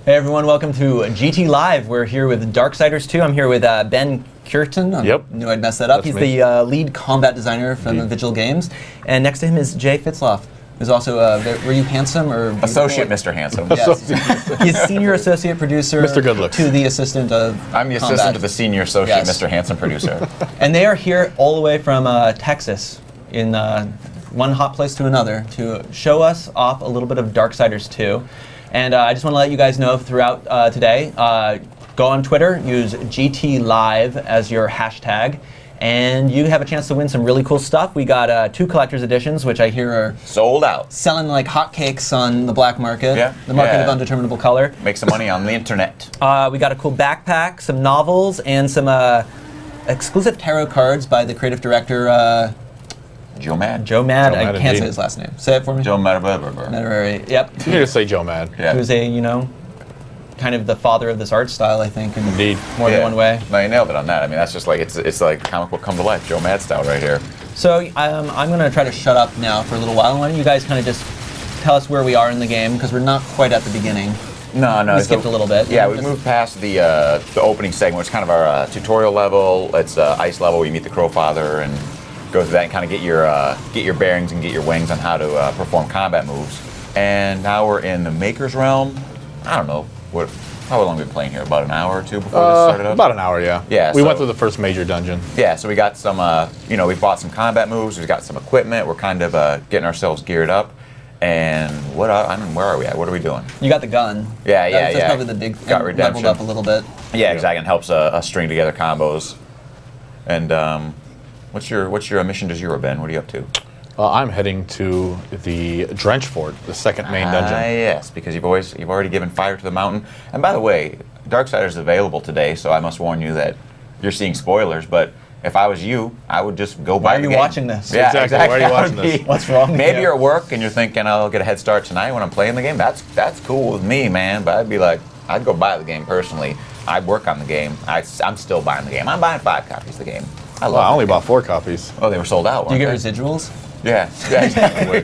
Hey everyone, welcome to GT Live. We're here with Darksiders 2. I'm here with Ben Curtin. Yep. I knew I'd mess that up. That's He's the lead combat designer from the Vigil games. And next to him is Jay Fitzloff, who's also, were you handsome or beautiful? Associate Mr. Handsome. Yes. He's senior associate producer Mr. Good Looks. to the assistant of I'm the combat. assistant to the senior associate Mr. Handsome producer. And they are here all the way from Texas in one hot place to another to show us off a little bit of Darksiders 2. And I just want to let you guys know throughout today, go on Twitter, use GT Live as your hashtag, and you have a chance to win some really cool stuff. We got 2 collector's editions, which I hear are sold out, selling like hotcakes on the black market, the market of undeterminable color. Make some money on the internet. We got a cool backpack, some novels, and some exclusive tarot cards by the creative director, Joe Mad. Joe Mad. Joe I Mad can't say indeed. his last name. Say it for me. Joe Mad. Yep. You can just say Joe Mad. Yeah. He was a, kind of the father of this art style, I think, in Indeed. more than one way. No, you nailed it on that. I mean, that's just like, it's like comic book come to life. Joe Mad style right here. So I'm going to try to shut up now for a little while. Why don't you guys kind of just tell us where we are in the game, because we're not quite at the beginning. No. We skipped a little bit. Yeah, we moved past the opening segment, which is kind of our tutorial level. It's ice level where you meet the Crowfather and go through that and kind of get your bearings and get your wings on how to perform combat moves. And now we're in the Maker's Realm. I don't know, how long have we been playing here? About an hour or two before this started up? About an hour, yeah. Yeah. We went through the first major dungeon. Yeah, so we got some, we bought some combat moves, we've got some equipment, we're kind of getting ourselves geared up. And where are we at? What are we doing? You got the gun. Yeah. That's probably the big Got thing. redemption. Leveled up a little bit. Yeah, exactly. It helps us string together combos. And what's your mission du jour, Ben? What are you up to? I'm heading to the Drench Fort, the second main dungeon. Yes, because you've already given fire to the mountain. And by the way, Darksiders is available today, so I must warn you that you're seeing spoilers. But if I was you, I would just go buy the game. Why are you watching this? Yeah, Exactly. Why are you watching this? What's wrong with Maybe you? you're at work and you're thinking, I'll get a head start tonight when I'm playing the game. That's cool with me, man. But I'd be like, I'd go buy the game personally. I'd work on the game. I'm still buying the game. I'm buying 5 copies of the game. I only bought 4 copies. Oh, they were sold out. Do you get weren't they? residuals? Yeah, exactly.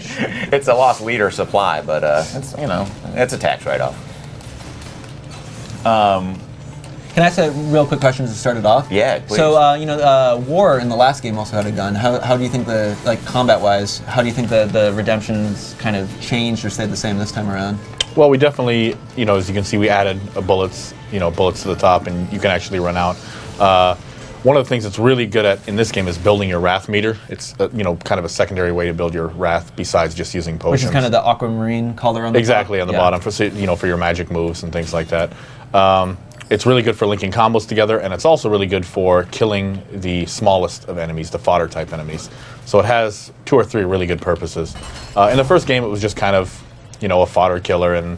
It's a lost leader supply, but it's it's a tax write-off. Can I ask a real quick question to start it off? Yeah, please. So, War in the last game also had a gun. How do you think combat-wise, how do you think the redemptions kind of changed or stayed the same this time around? Well, we definitely, as you can see, we added bullets, bullets to the top, and you can actually run out. One of the things that's really good at in this game is building your wrath meter. It's kind of a secondary way to build your wrath besides just using potions. Which is kind of the aquamarine color on the exactly on the bottom for for your magic moves and things like that. It's really good for linking combos together, and it's also really good for killing the smallest of enemies, the fodder type enemies. So it has 2 or 3 really good purposes. In the first game, it was just kind of a fodder killer, and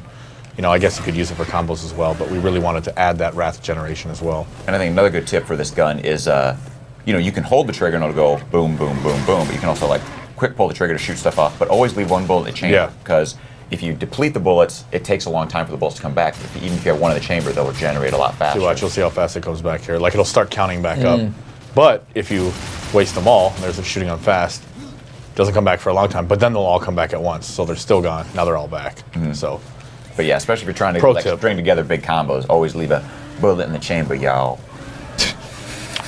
I guess you could use it for combos as well, but we really wanted to add that wrath generation as well. And I think another good tip for this gun is, you can hold the trigger and it'll go boom, boom, boom, boom, but you can also quick pull the trigger to shoot stuff off, but always leave 1 bullet in the chamber, because if you deplete the bullets, it takes a long time for the bullets to come back. Even if you have 1 in the chamber, they'll regenerate a lot faster. Watch, you'll see how fast it comes back here. It'll start counting back up. But if you waste them all, there's a shooting on fast, doesn't come back for a long time, but then they'll all come back at once, so they're still gone. Now they're all back. But yeah, especially if you're trying to string together big combos, always leave a bullet in the chamber, y'all.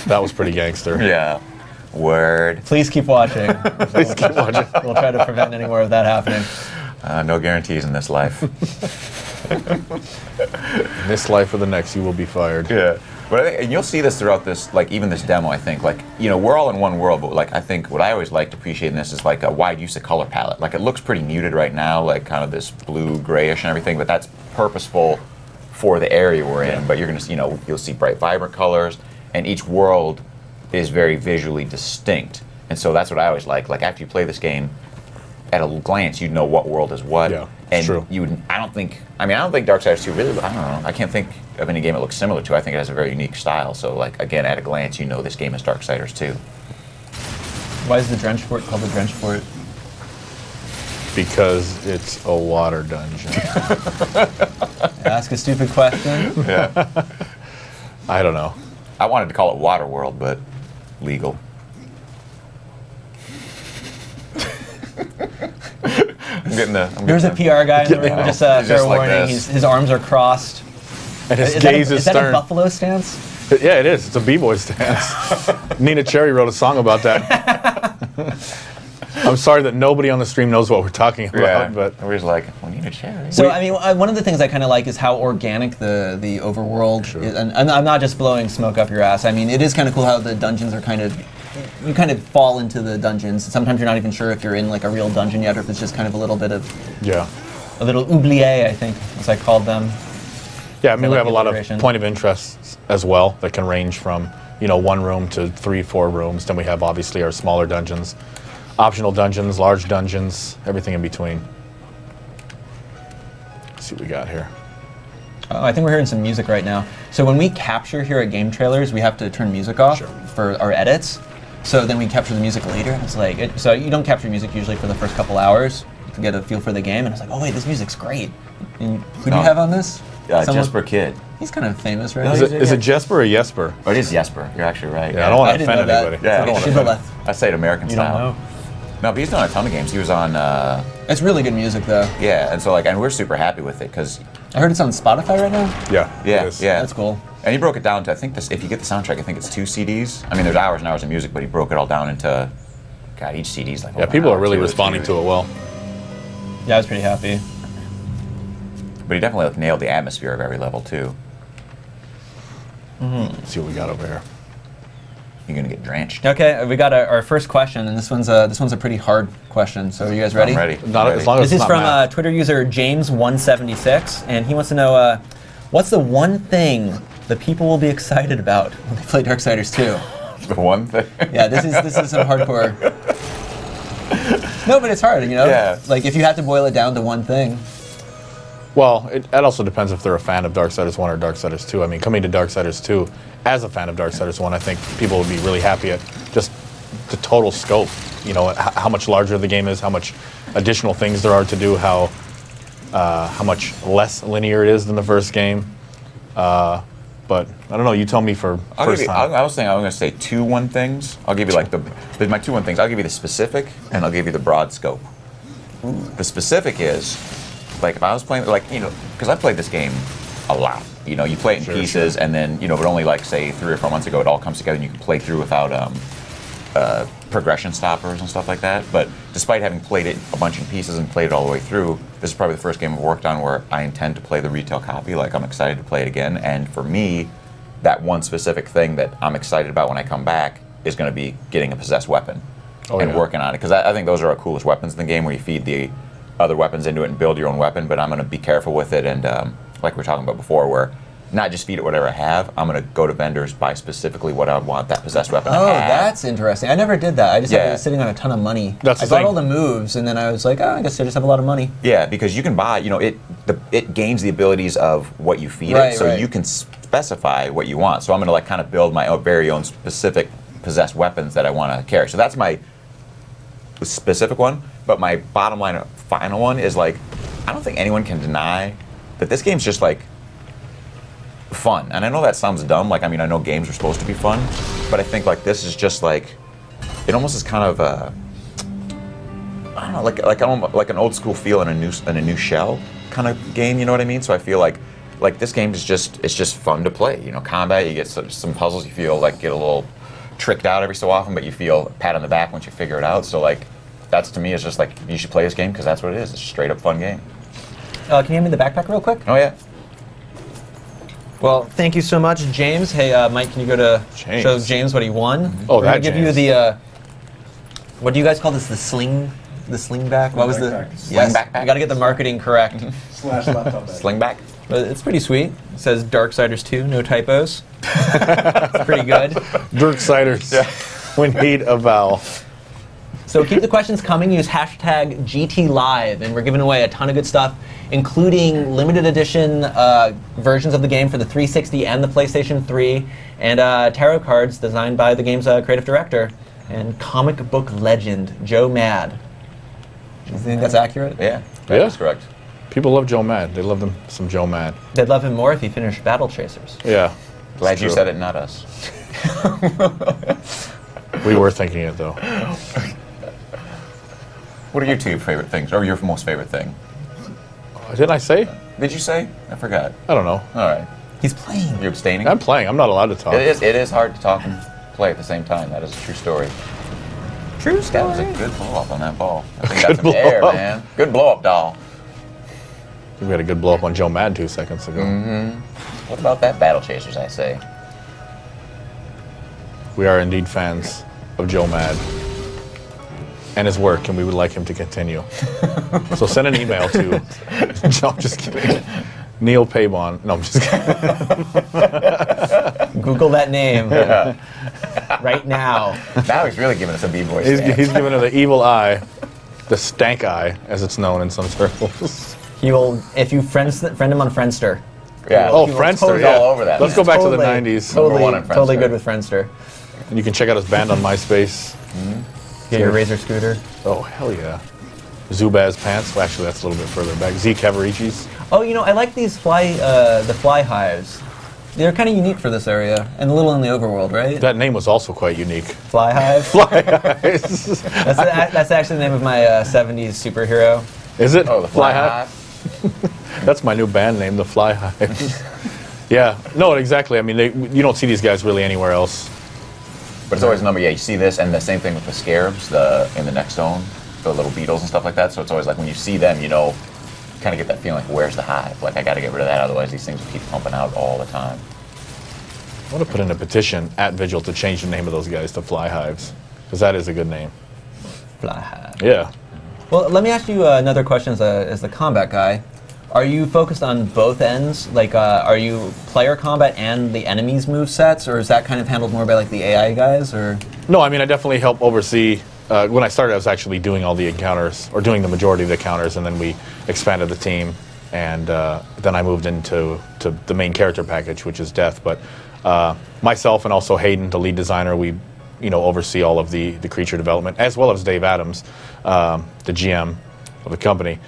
That was pretty gangster. Yeah. Word. Please keep watching. Please keep watching. We'll try to prevent any more of that happening. No guarantees in this life. In this life or the next, you will be fired. Yeah. But and you'll see this throughout this, even this demo, I think. We're all in one world, but I think what I always like to appreciate in this is a wide use of color palette. It looks pretty muted right now, kind of this blue, grayish and everything, but that's purposeful for the area we're in. But you're going to, you'll see bright, vibrant colors, and each world is very visually distinct. And so that's what I always like. After you play this game, at a glance, you'd know what world is what. Yeah, and true. I don't think Darksiders 2 really, I don't know, I can't think of any game it looks similar to. I think it has a very unique style. So, again, at a glance, you know this game is Darksiders 2. Why is the Drench Fort called the Drench Fort? Because it's a water dungeon. Ask a stupid question. Yeah. I don't know. I wanted to call it Waterworld, but legal. There's a PR guy in the ring. Just fair warning. His arms are crossed. And his gaze is stern. Is that a buffalo stance? Yeah, it is. It's a b-boy stance. Nina Cherry wrote a song about that. I'm sorry that nobody on the stream knows what we're talking about, but everybody's like, well, Nina Cherry. So I mean, one of the things I kind of like is how organic the overworld is, and I'm not just blowing smoke up your ass. I mean, it is kind of cool how the dungeons are you kind of fall into the dungeons. Sometimes you're not even sure if you're in like a real dungeon yet, or if it's just kind of a little bit of a little oublié, I think, as I called them. Yeah, I mean, we have a lot of point of interests as well that can range from, you know, 1 room to 3, 4 rooms. Then we have obviously our smaller dungeons, optional dungeons, large dungeons, everything in between. Let's see what we got here. Oh, I think we're hearing some music right now. So when we capture here at GameTrailers, we have to turn music off for our edits. So then we capture the music later. It's like, so you don't capture music usually for the first couple hours to get a feel for the game. And it's like, oh wait, this music's great. And who do you have on this? Jesper Kidd. He's kind of famous, right? No, is it Jesper or Jesper? Oh, it is Jesper. You're actually right. Yeah, I don't want to offend anybody. Yeah, I don't want to offend. I say it American style. Don't know. No, but he's done a ton of games. He was on. It's really good music, though. Yeah, and so and we're super happy with it because. I heard it's on Spotify right now. Yeah. That's cool. And he broke it down to, I think if you get the soundtrack, I think it's 2 CDs. I mean, there's hours and hours of music, but he broke it all down into. God, each CD's like. People are really responding to it well. Yeah, I was pretty happy. But he definitely nailed the atmosphere of every level too. Let's see what we got over here. You're gonna get drenched. Okay, we got our first question, and this one's a pretty hard question. So are you guys ready? I'm ready. As long as this is from Twitter user James176, and he wants to know what's the one thing that people will be excited about when they play Darksiders 2. The one thing. Yeah, this is some hardcore. No, but it's hard, you know. Yeah. Like if you had to boil it down to one thing. Well, it also depends if they're a fan of Darksiders 1 or Darksiders 2. I mean, coming to Darksiders 2 as a fan of Darksiders 1, I think people would be really happy at just the total scope. You know, how much larger the game is, how much additional things there are to do, how much less linear it is than the first game. But I don't know. You tell me for first time. I was thinking I was going to say 2 one things. I'll give you like my 2 one things. I'll give you the specific and I'll give you the broad scope. The specific is. Like if I was playing, like, you know, because I played this game a lot. You know, you play it in pieces, and then, you know, but only like say 3 or 4 months ago, it all comes together, and you can play through without progression stoppers and stuff like that. But despite having played it a bunch in pieces and played it all the way through, this is probably the first game I've worked on where I intend to play the retail copy. Like I'm excited to play it again, and for me, that one specific thing that I'm excited about when I come back is going to be getting a possessed weapon and working on it, because I think those are our coolest weapons in the game, where you feed the other weapons into it and build your own weapon. But I'm going to be careful with it, and like we were talking about before, where not just feed it whatever I have, I'm going to go to vendors, buy specifically what I want that possessed weapon to have. Oh, that's interesting. I never did that. I just was sitting on a ton of money. That's the I bought thing. all the moves, and then I was like, oh, I guess I just have a lot of money. Yeah, because you can buy, you know, it gains the abilities of what you feed it, so you can specify what you want. So I'm going to like kind of build my very own specific possessed weapons that I want to carry. So that's my specific one. But my bottom line, final one is like, I don't think anyone can deny that this game's just like fun. And I know that sounds dumb. Like, I mean, I know games are supposed to be fun, but I think like this is just like, it almost is kind of I don't know, like an old school feel in a new shell kind of game. You know what I mean? So I feel like this game is just fun to play. You know, combat. You get some puzzles. You feel like get a little tricked out every so often, but you feel a pat on the back once you figure it out. So like. That's to me is just like you should play this game because that's what it is. It's a straight up fun game. Can you hand me the backpack real quick? Oh yeah. Well, thank you so much, James. Hey, Mike, can you go to show James what he won? Oh, We're gonna give you the what do you guys call this? The sling back? What was the sling backpack? You got to get the marketing correct. / laptop bag. Sling back. But it's pretty sweet. It says Darksiders 2, no typos. It's pretty good. Darksiders. Yeah. We need a vowel. So keep the questions coming. Use hashtag GTLive, and we're giving away a ton of good stuff, including limited edition versions of the game for the 360 and the PlayStation 3, and tarot cards designed by the game's creative director and comic book legend, Joe Mad. Do you think that's accurate? Yeah, that's correct. People love Joe Mad. They love them some Joe Mad. They'd love him more if he finished Battle Chasers. Yeah. Glad you said it, not us. We were thinking it, though. What are your two favorite things, or your most favorite thing? Didn't I say? Did you say? I forgot. I don't know. All right. He's playing. You're abstaining? I'm playing. I'm not allowed to talk. It is hard to talk and play at the same time. That is a true story. True That story. was a good blow up on that ball. I think got some air, man. Good blow up, doll. We had a good blow up on Joe Mad 2 seconds ago. What about that Battle Chasers, I say? We are indeed fans of Joe Mad and his work, and we would like him to continue. So send an email to. No, I'm just kidding. Neil Paybon. No, I'm just kidding. Google that name right now. Now he's really giving us a B-boy He's stance. giving her the evil eye, the stank eye, as it's known in some circles. He will, if you friend him on Friendster. Yeah. Oh, He will Friendster, totally- yeah. all over that. Let's go back to the Totally- 90s. Number Totally, one on totally Friendster. good with Friendster. And you can check out his band on MySpace. Get your Razor scooter. Oh, hell yeah. Zubaz Pants. Well, actually, that's a little bit further back. Z Cavaricci's. Oh, you know, I like these the fly hives. They're kind of unique for this area, and a little in the overworld, right? That name was also quite unique. Fly hive. Is That's actually the name of my 70s superhero. it? Oh, the Fly Hive? Hive. That's my new band name, the Fly Hive. Yeah, no, exactly. I mean, you don't see these guys really anywhere else. But it's always a number, yeah, you see this, and the same thing with the scarabs in the next zone, the little beetles and stuff like that. So it's always like when you see them, you know, kind of get that feeling like, where's the hive? Like, I got to get rid of that, otherwise these things will keep pumping out all the time. I want to put in a petition at Vigil to change the name of those guys to Fly Hives, because that is a good name. Fly hive. Yeah. Well, let me ask you another question as the combat guy. Are you focused on both ends? Like, are you player combat and the enemies' move sets, or is that kind of handled more by like the AI guys? Or No, I mean, I definitely help oversee. When I started, I was actually doing all the encounters, or doing the majority of the encounters, and then we expanded the team, and then I moved into the main character package, which is Death. But myself and also Hayden, the lead designer, we oversee all of the creature development, as well as Dave Adams, the GM of the company.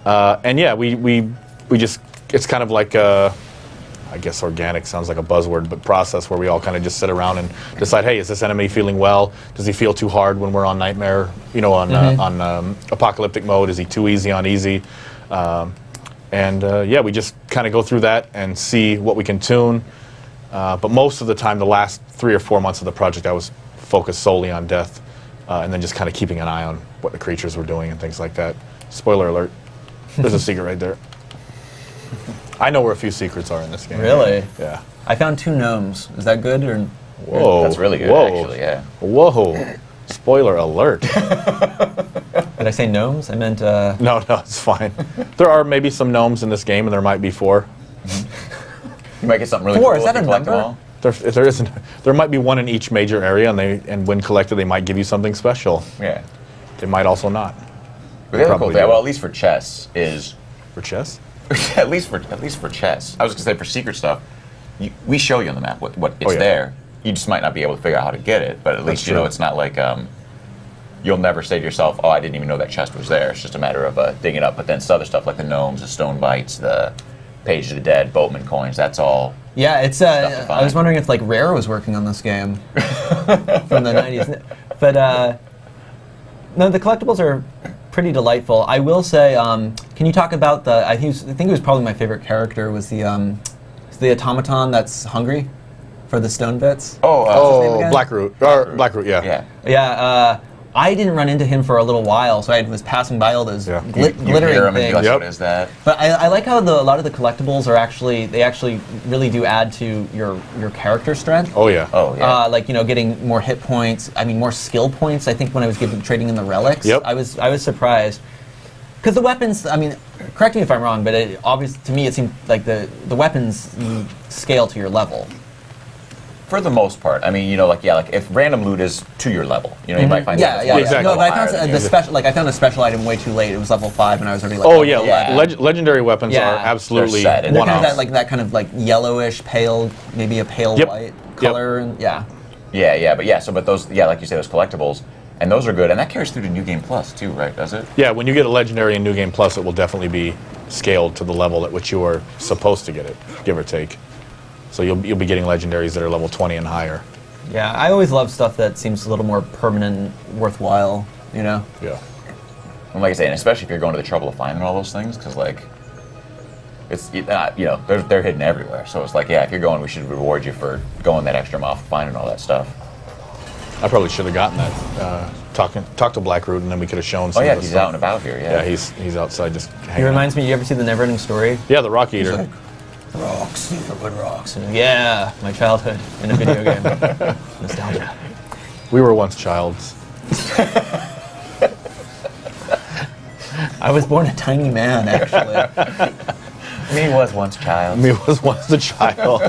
And yeah, we just, it's kind of like I guess organic sounds like a buzzword, but process where we all kind of just sit around and decide, hey, is this enemy feeling well? Does he feel too hard when we're on Nightmare, on apocalyptic mode? Is he too easy on easy? Yeah, we just kind of go through that and see what we can tune. But most of the time, the last 3 or 4 months of the project, I was focused solely on Death, and then just kind of keeping an eye on what the creatures were doing and things like that. Spoiler alert. There's a secret right there. I know where a few secrets are in this game. really? Yeah. I found 2 gnomes. Is that good? Or Whoa. That's really good, Whoa. actually, yeah. Whoa. Spoiler alert. did I say gnomes? I meant. No, it's fine. There are maybe some gnomes in this game, and there might be 4. You might get something really 4, cool is that if you a collect them number? all. If there isn't. There might be 1 in each major area, and when collected, they might give you something special. Yeah. They might also not. But the other cool Probably thing, do. well, at least for chess, is For chess? at least for chess. I was gonna say for secret stuff, we show you on the map what it's yeah. there. You just might not be able to figure out how to get it, but at least you know true. it's not like you'll never say to yourself, "Oh, I didn't even know that chest was there." It's just a matter of digging it up. But then it's other stuff like the gnomes, the stone bites, the Page of the Dead, boatman coins. That's all. Yeah, it's. to I was find. wondering if like Rare was working on this game from the '90s, but no, the collectibles are pretty delightful. I will say, can you talk about the? I think it was probably my favorite character was the automaton that's hungry for the stone bits. Oh, name again? Blackroot. Blackroot, yeah. yeah. Yeah, I didn't run into him for a little while, so I was passing by all those Yeah. You glittering hear 'em and things. be like, Yep. "What is that?" But I like how a lot of the collectibles are actually really do add to your character strength. Oh, yeah. Oh, yeah. Like getting more hit points. I mean, more skill points. I think when I was trading in the relics, Yep. I was surprised because the weapons. I mean, correct me if I'm wrong, but to me it seemed like the weapons scale to your level. For the most part, I mean, like if random loot is to your level, you might find Yeah, that yeah, Exactly. No, but I higher found than the you. special. Like I found a special item way too late. It was level 5, and I was already like. Oh, level yeah. 11. Legendary weapons Yeah. are absolutely They're set. And they're kind of one-offs. that kind of like yellowish, pale, maybe a pale Yep. white Yep. color, and yeah. But those, like you say, those collectibles, and those are good, and that carries through to New Game Plus too, right? Does it? Yeah, when you get a legendary in New Game Plus, it will definitely be scaled to the level at which you are supposed to get it, give or take. So you'll be getting legendaries that are level 20 and higher. Yeah, I always love stuff that seems a little more permanent, worthwhile. Yeah. And like I say, and especially if you're going to the trouble of finding all those things, because like, it's you know they're hidden everywhere. So it's like, yeah, if you're going, we should reward you for going that extra mile for finding all that stuff. I probably should have gotten that. Talk to Blackroot, and then we could have shown. Oh yeah, he's out and about here. Yeah, yeah, he's outside just. He reminds me. You ever see the Neverending Story? Yeah, the Rock Eater. Like, rocks, these are good rocks. And yeah, my childhood in a video game. Nostalgia. We were once childs. I was born a tiny man, actually. Me was once child. Me was once the child.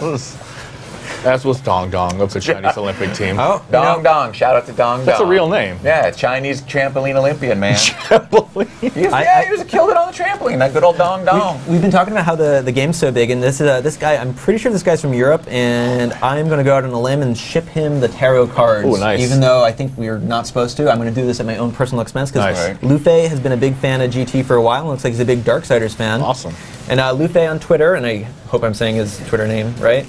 As was Dong Dong of the Chinese Olympic team. Oh, Dong Dong. Shout out to Dong Dong. That's a real name. Yeah, Chinese trampoline Olympian, man. Trampoline. He was killed it on the trampoline. That good old Dong Dong. We've been talking about how the game's so big, and this guy, I'm pretty sure this guy's from Europe, and I'm going to go out on a limb and ship him the tarot cards. Ooh, nice. Even though I think we're not supposed to, I'm going to do this at my own personal expense, because Nice. Lufe has been a big fan of GT for a while, and looks like he's a big Darksiders fan. Awesome. And Lufe on Twitter, and I hope I'm saying his Twitter name right.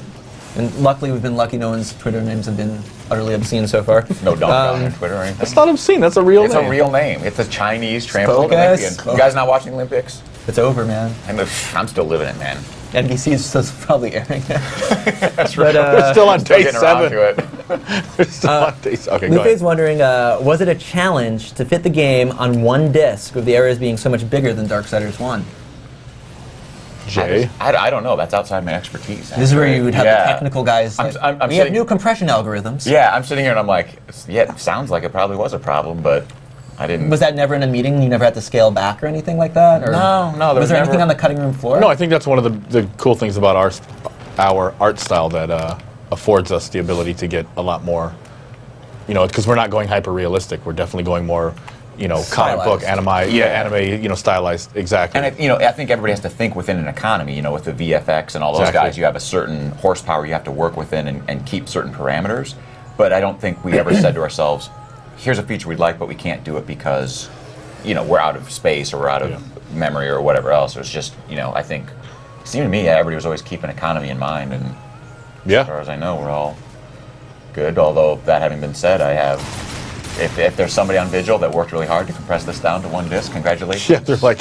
And luckily, we've been lucky no one's Twitter names have been utterly obscene so far. No Dong Dong on Twitter or anything. That's not obscene. That's a real It's name. a real name. It's a Chinese trampoline guys. Olympian. You guys not watching Olympics? It's over, man. I'm still living it, man. NBC is still probably airing it. That's But, We're still on Still day getting around 7. to it. We're still on day 7. Okay, go Lupe's ahead. wondering, was it a challenge to fit the game on one disc, with the areas being so much bigger than Darksiders 1? Jay. I don't know. That's outside my expertise. This is where you would have Yeah. the technical guys. I'm we have sitting- new compression algorithms. Yeah, I'm sitting here and I'm like, yeah, it sounds like it probably was a problem, but I didn't. Was that never in a meeting? You never had to scale back or anything like that? Or No, there was was there never- anything on the cutting room floor? No, I think that's one of the cool things about our art style that affords us the ability to get a lot more, because we're not going hyper realistic. We're definitely going more, comic book, anime, stylized, exactly. And I think everybody has to think within an economy. With the VFX and all those Exactly. guys, you have a certain horsepower you have to work within and keep certain parameters. But I don't think we ever said to ourselves, "Here's a feature we'd like, but we can't do it because, we're out of space or we're out of memory or whatever else." It was just, I think, it seemed to me everybody was always keeping economy in mind, and as far as I know, we're all good. Although that having been said, I have. If there's somebody on Vigil that worked really hard to compress this down to one disc, congratulations. Yeah, they're like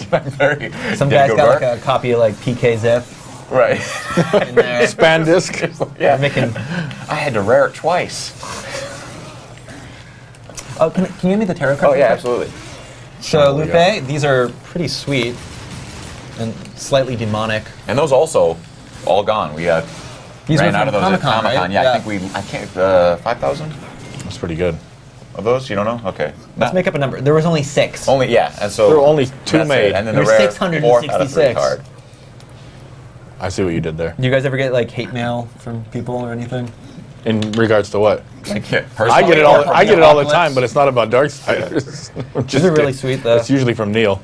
Some guy's got like a copy of like PK Zip right. in there. span disc. Yeah. Making, I had to rare it twice. oh, can you give me the tarot card? Oh yeah, absolutely. So Oh, Lupe, these are pretty sweet and slightly demonic. And those also all gone. We These ran were out of from those at Comic-Con, Comic-Con. right? Yeah, I think I can't 5,000 That's pretty good. of those. You don't know? Okay. Let's make up a number. There was only 6. Only and so There were only 2 that's made. it. And then There the were rare 666. 4th out of 3 card. I see what you did there. Do you guys ever get like hate mail from people or anything? In regards to what? Like, I get it all. from I get it all the Apocalypse. time, but it's not about Darksiders. These are really sweet though. It's usually from Neil.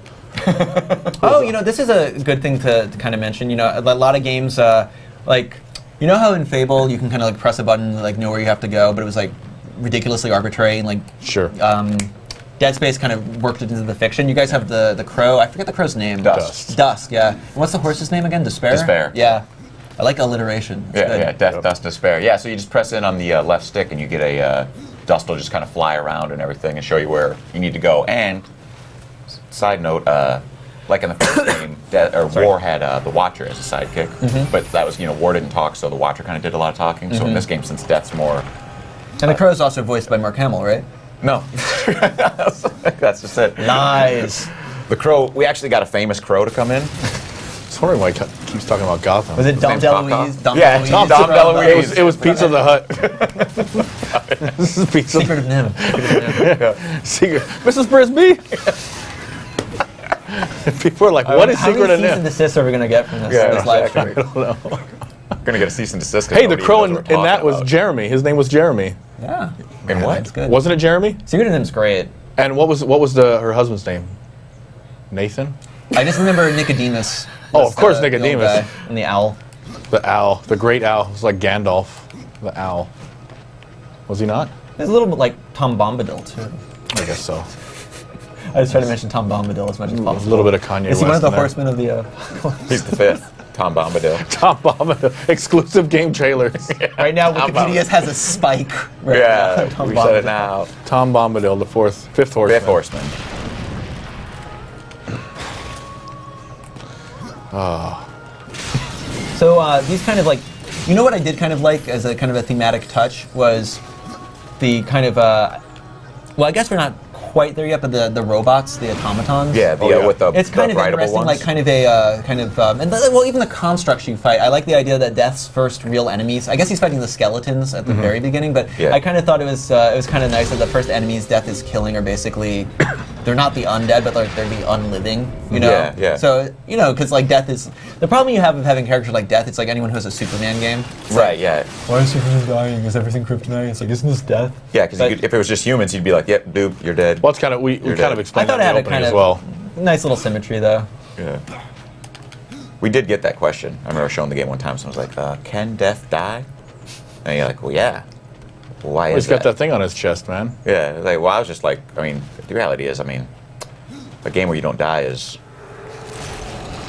Oh, this is a good thing to kind of mention. A lot of games, like, how in Fable you can kind of like press a button to like know where you have to go, but it was like ridiculously arbitrary and like Sure. Dead Space kind of worked it into the fiction. You guys have the crow. I forget the crow's name. Dust. Dusk. Yeah. And what's the horse's name again? Despair. Despair. Yeah. I like alliteration. It's good. Yeah, Death, Dust, Despair. Yeah, so you just press in on the left stick and you get a dust will just kind of fly around and everything and show you where you need to go. And side note, like in the first game, War had the Watcher as a sidekick, but that was War didn't talk, so the Watcher kind of did a lot of talking. So in this game, since Death's more, And the crow is also voiced by Mark Hamill, right? no, that's just it. Lies. The crow. We actually got a famous crow to come in. I was wondering why he keeps talking about Gotham. Was it Dom name's Kaka. DeLuise? Dom Yeah, DeLuise? Dom From, DeLuise. It was Pizza the Hut. This is Pizza. Secret of Nim. Secret. Mrs. Brisby. People are like, "What is How Secret many of cease and Nim?" desist are we going to get from this, Yeah, this live exactly. stream? We're gonna get a cease and desist. 'cause Hey, the nobody crow knows in what we're that talking was about. Jeremy. His name was Jeremy. Yeah. In what? That's good. Wasn't it Jeremy? Secret of Nim's great. And what was her husband's name? Nathan. I just remember Nicodemus. Oh, was of course, the old Nicodemus. guy, and the owl. The owl, the great owl. It's like Gandalf, the owl. Was he not? There's a little bit like Tom Bombadil, too. I guess so. I was trying to mention Tom Bombadil as much as A possible. little bit of Kanye Is he one of West the in there. horsemen of the... He's the 5th. Tom Bombadil. Tom Bombadil, exclusive game trailers. Right now, Tom Wikipedia Bombadil. has a spike. Right now, Yeah, on Tom we said it Bombadil. now. Tom Bombadil, the fifth horseman. 5th horseman. So these kind of like, you know what I did kind of like as a kind of a thematic touch was the kind of, well, I guess we're not quite there yet, but the robots, the automatons. Yeah, with the it's kind of interesting, ones. like kind of a well, even the constructs you fight. I like the idea that Death's first real enemies. I guess he's fighting the skeletons at the very beginning, but I kind of thought it was kind of nice that the first enemies Death is killing are basically they're not the undead, but they're the unliving. You know. Yeah, yeah. So because like Death is the problem you have of having characters like Death. It's like anyone who has a Superman game. It's right. Like, yeah. why is Superman dying? Is everything kryptonite? It's like, isn't this Death? Yeah, because if it was just humans, you'd be like, "Yep, dude, you're dead." Well, it's kind of we kind of explained that in the opening as well. Nice little symmetry, though. Yeah. We did get that question. I remember showing the game one time. Someone was like, "Can Death die?" And you're like, "Well, yeah." Well, why is He's got that thing on his chest, man. Yeah. Like, well, I was just like, I mean, the reality is, I mean, a game where you don't die is,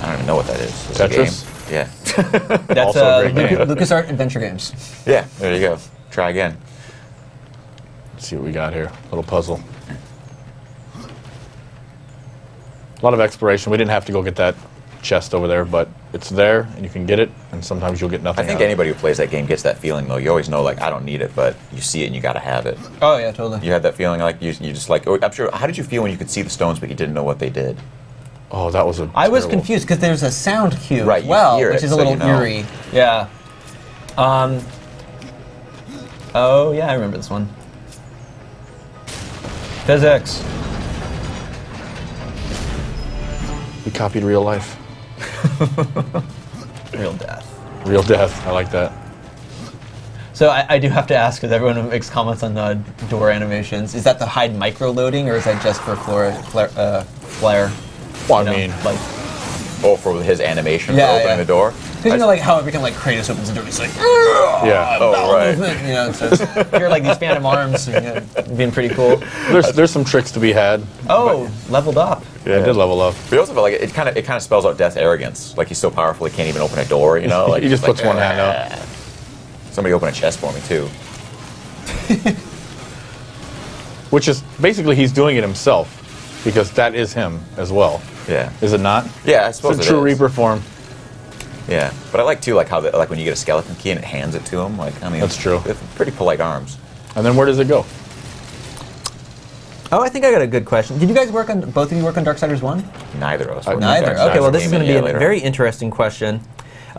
I don't even know what that is. It's Tetris? A game. Yeah. That's Also a great game. LucasArts Adventure Games. Yeah. There you go. Try again. Let's see what we got here. Little puzzle. A lot of exploration. We didn't have to go get that chest over there, but it's there, and you can get it, and sometimes you'll get nothing. I think anybody who plays that game gets that feeling, though. You always know, like, I don't need it, but you see it and you got to have it. Oh, yeah, totally. You had that feeling, like, you just like, I'm sure, how did you feel when you could see the stones, but you didn't know what they did? Oh, that was I was confused, because there's a sound cue Right, as you well, hear which it, is a so little you know. eerie. Yeah. Oh, yeah, I remember this one. Physics. We copied real life. Real death. Real death. I like that. So I do have to ask, because everyone makes comments on the door animations, is that the hide micro-loading, or is that just for Flare? Well, You I know, mean, like, Oh, for his animation Yeah, for opening yeah. the door? because you know, like how every time like Kratos opens the door, he's like, yeah. Oh, bowel right. movement, you know, so you're like these phantom arms, being pretty cool. There's some tricks to be had. Oh, leveled up. Yeah, I did level up. But you also feel like it kind of spells out Death's arrogance. Like he's so powerful he can't even open a door, you know? Like He just like, puts one hand out. Somebody open a chest for me too. Which is basically he's doing it himself, because that is him as well. Yeah. Is it not? Yeah, I suppose It's a it true is. Reaper form. Yeah, but I like too, like how like when you get a skeleton key and it hands it to him. Like I mean, That's true. It's pretty polite arms. And then where does it go? Oh, I think I got a good question. Did you guys both of you work on Darksiders 1? Neither of us. Neither. Darksiders Okay, well, this is came going to in be a later. very interesting question.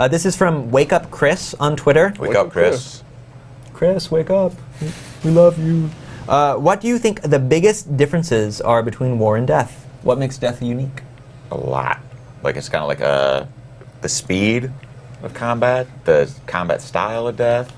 This is from Wake Up Chris on Twitter. Wake up, Chris. Chris, wake up. We love you. What do you think the biggest differences are between War and Death? What makes Death unique? A lot. Like it's kind of like the speed of combat, the combat style of Death,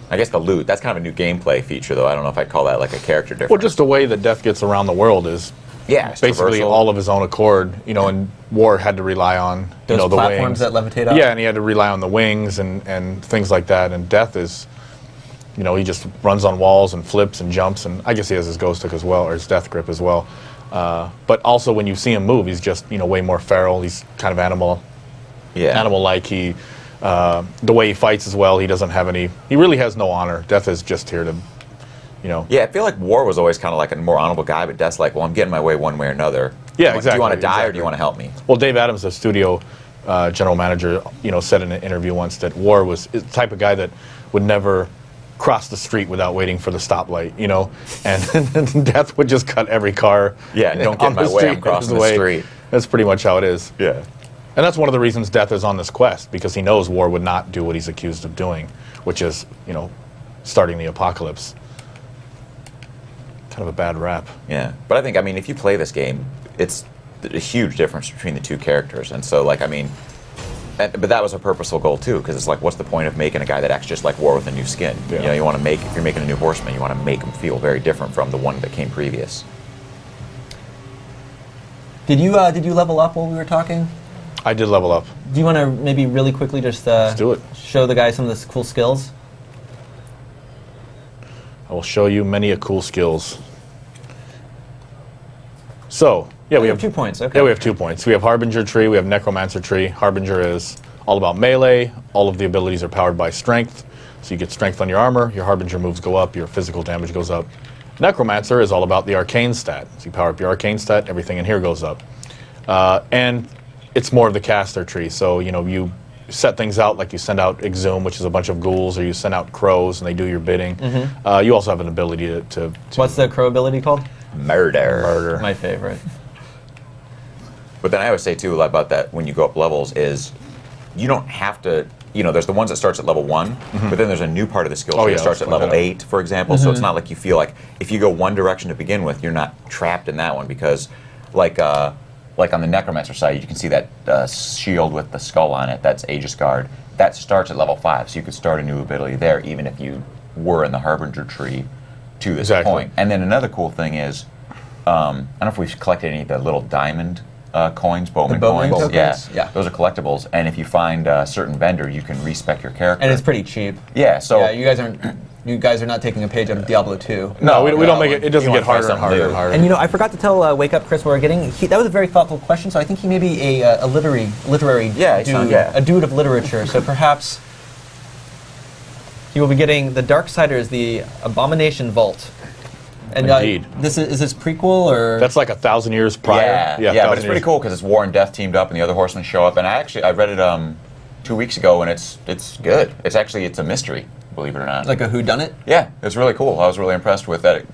I guess the loot. That's kind of a new gameplay feature, though. I don't know if I'd call that like a character difference. Well, just the way that Death gets around the world is it's basically traversal. all of his own accord. You know, and War had to rely on Those the platforms wings. that levitate up? Yeah, and he had to rely on the wings and things like that. And Death is, he just runs on walls and flips and jumps, and I guess he has his Ghost Hook as well, or his Death Grip as well. But also when you see him move, he's just way more feral. He's kind of animal-like. He the way he fights as well. He doesn't have any. He really has no honor. Death is just here to, Yeah, I feel like War was always kind of like a more honorable guy, but Death's like, well, I'm getting my way one way or another. Yeah, Do exactly. you want to die or exactly. do you want to help me? Well, Dave Adams, the studio general manager, said in an interview once that War was the type of guy that would never cross the street without waiting for the stoplight, and Death would just cut every car. Yeah, don't get in my way, I'm crossing the street. That's pretty much how it is. Yeah. And that's one of the reasons Death is on this quest, because he knows War would not do what he's accused of doing, which is, starting the apocalypse. Kind of a bad rap. Yeah, but I think, if you play this game, it's a huge difference between the two characters, and so, but that was a purposeful goal too, because it's like, what's the point of making a guy that acts just like War with a new skin? Yeah. You want to if you're making a new Horseman, you want to make him feel very different from the one that came previous. Did you level up while we were talking? I did level up. Do you want to maybe really quickly just Let's do it. show the guy some of the cool skills? I will show you many cool skills. So, yeah, we have 2 points. Okay. Yeah, we have 2 points. We have Harbinger tree, we have Necromancer tree. Harbinger is all about melee. All of the abilities are powered by strength. So you get strength on your armor, your Harbinger moves go up, your physical damage goes up. Necromancer is all about the arcane stat. So you power up your arcane stat, everything in here goes up. And it's more of the caster tree. So, you know, you set things out like you send out Exhume, which is a bunch of ghouls, or you send out crows and they do your bidding. You also have an ability to What's the crow ability called? Murder. My favorite. But then I always say too about that when you go up levels is you don't have to. You know, there's the ones that starts at level 1, but then there's a new part of the skill tree that starts at level 8, for example. So it's not like you feel like if you go one direction to begin with, you're not trapped in that one because, like on the Necromancer side, you can see that shield with the skull on it. That's Aegis Guard. That starts at level 5, so you could start a new ability there, even if you were in the Harbinger tree to this point. And then another cool thing is, I don't know if we've collected any of the little diamond coins, Bowman coins. Tokens? Yeah, those are collectibles. And if you find a certain vendor, you can respec your character. And it's pretty cheap. Yeah, so yeah, you guys are not taking a page out of Diablo 2. No, we don't make it. It doesn't get harder and harder and harder. And you know, I forgot to tell Wake Up Chris what we're getting. That was a very thoughtful question. So I think he may be a literary dude, a dude of literature. So perhaps he will be getting the Darksiders, the Abomination Vault. And Indeed. Is this prequel or? That's like 1,000 years prior. Yeah, but it's pretty cool because it's War and Death teamed up, and the other Horsemen show up. And I read it 2 weeks ago, and it's good. It's a mystery, believe it or not. Like a whodunit? Yeah, it's really cool. I was really impressed with that.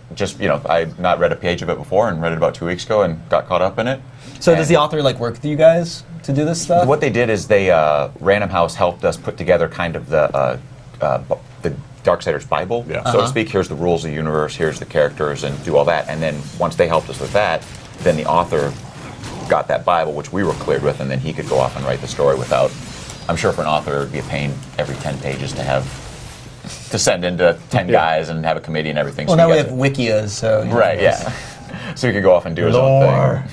I had not read a page of it before, and read it about 2 weeks ago, and got caught up in it. So does the author work with you guys to do this stuff? What they did is they Random House helped us put together kind of the Darksiders Bible, so to speak. Here's the rules of the universe, here's the characters, and do all that. And then once they helped us with that, then the author got that Bible, which we were cleared with, and then he could go off and write the story without. I'm sure for an author it would be a pain every 10 pages to send into 10 guys and have a committee and everything. Well, now we have Wikias, so... Right, yeah. So he could go off and do his own thing.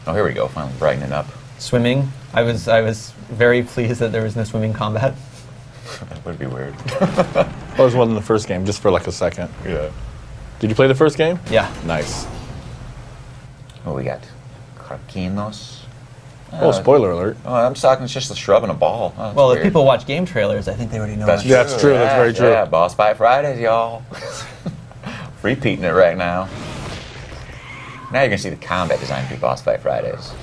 Oh, here we go, finally brightening up. Swimming. I was very pleased that there was no swimming combat. That would be weird. That was one in the first game, just for like a second. Yeah. Did you play the first game? Yeah. Nice. Oh, we got Carquinos. Oh, spoiler alert. Oh, I'm talking. It's just a shrub and a ball. Oh, well, weird. if people watch game trailers, I think they already know that. That's true. That's very true. Yeah, Boss Fight Fridays, y'all. Repeating it right now. Now you're going to see the combat design through Boss Fight Fridays.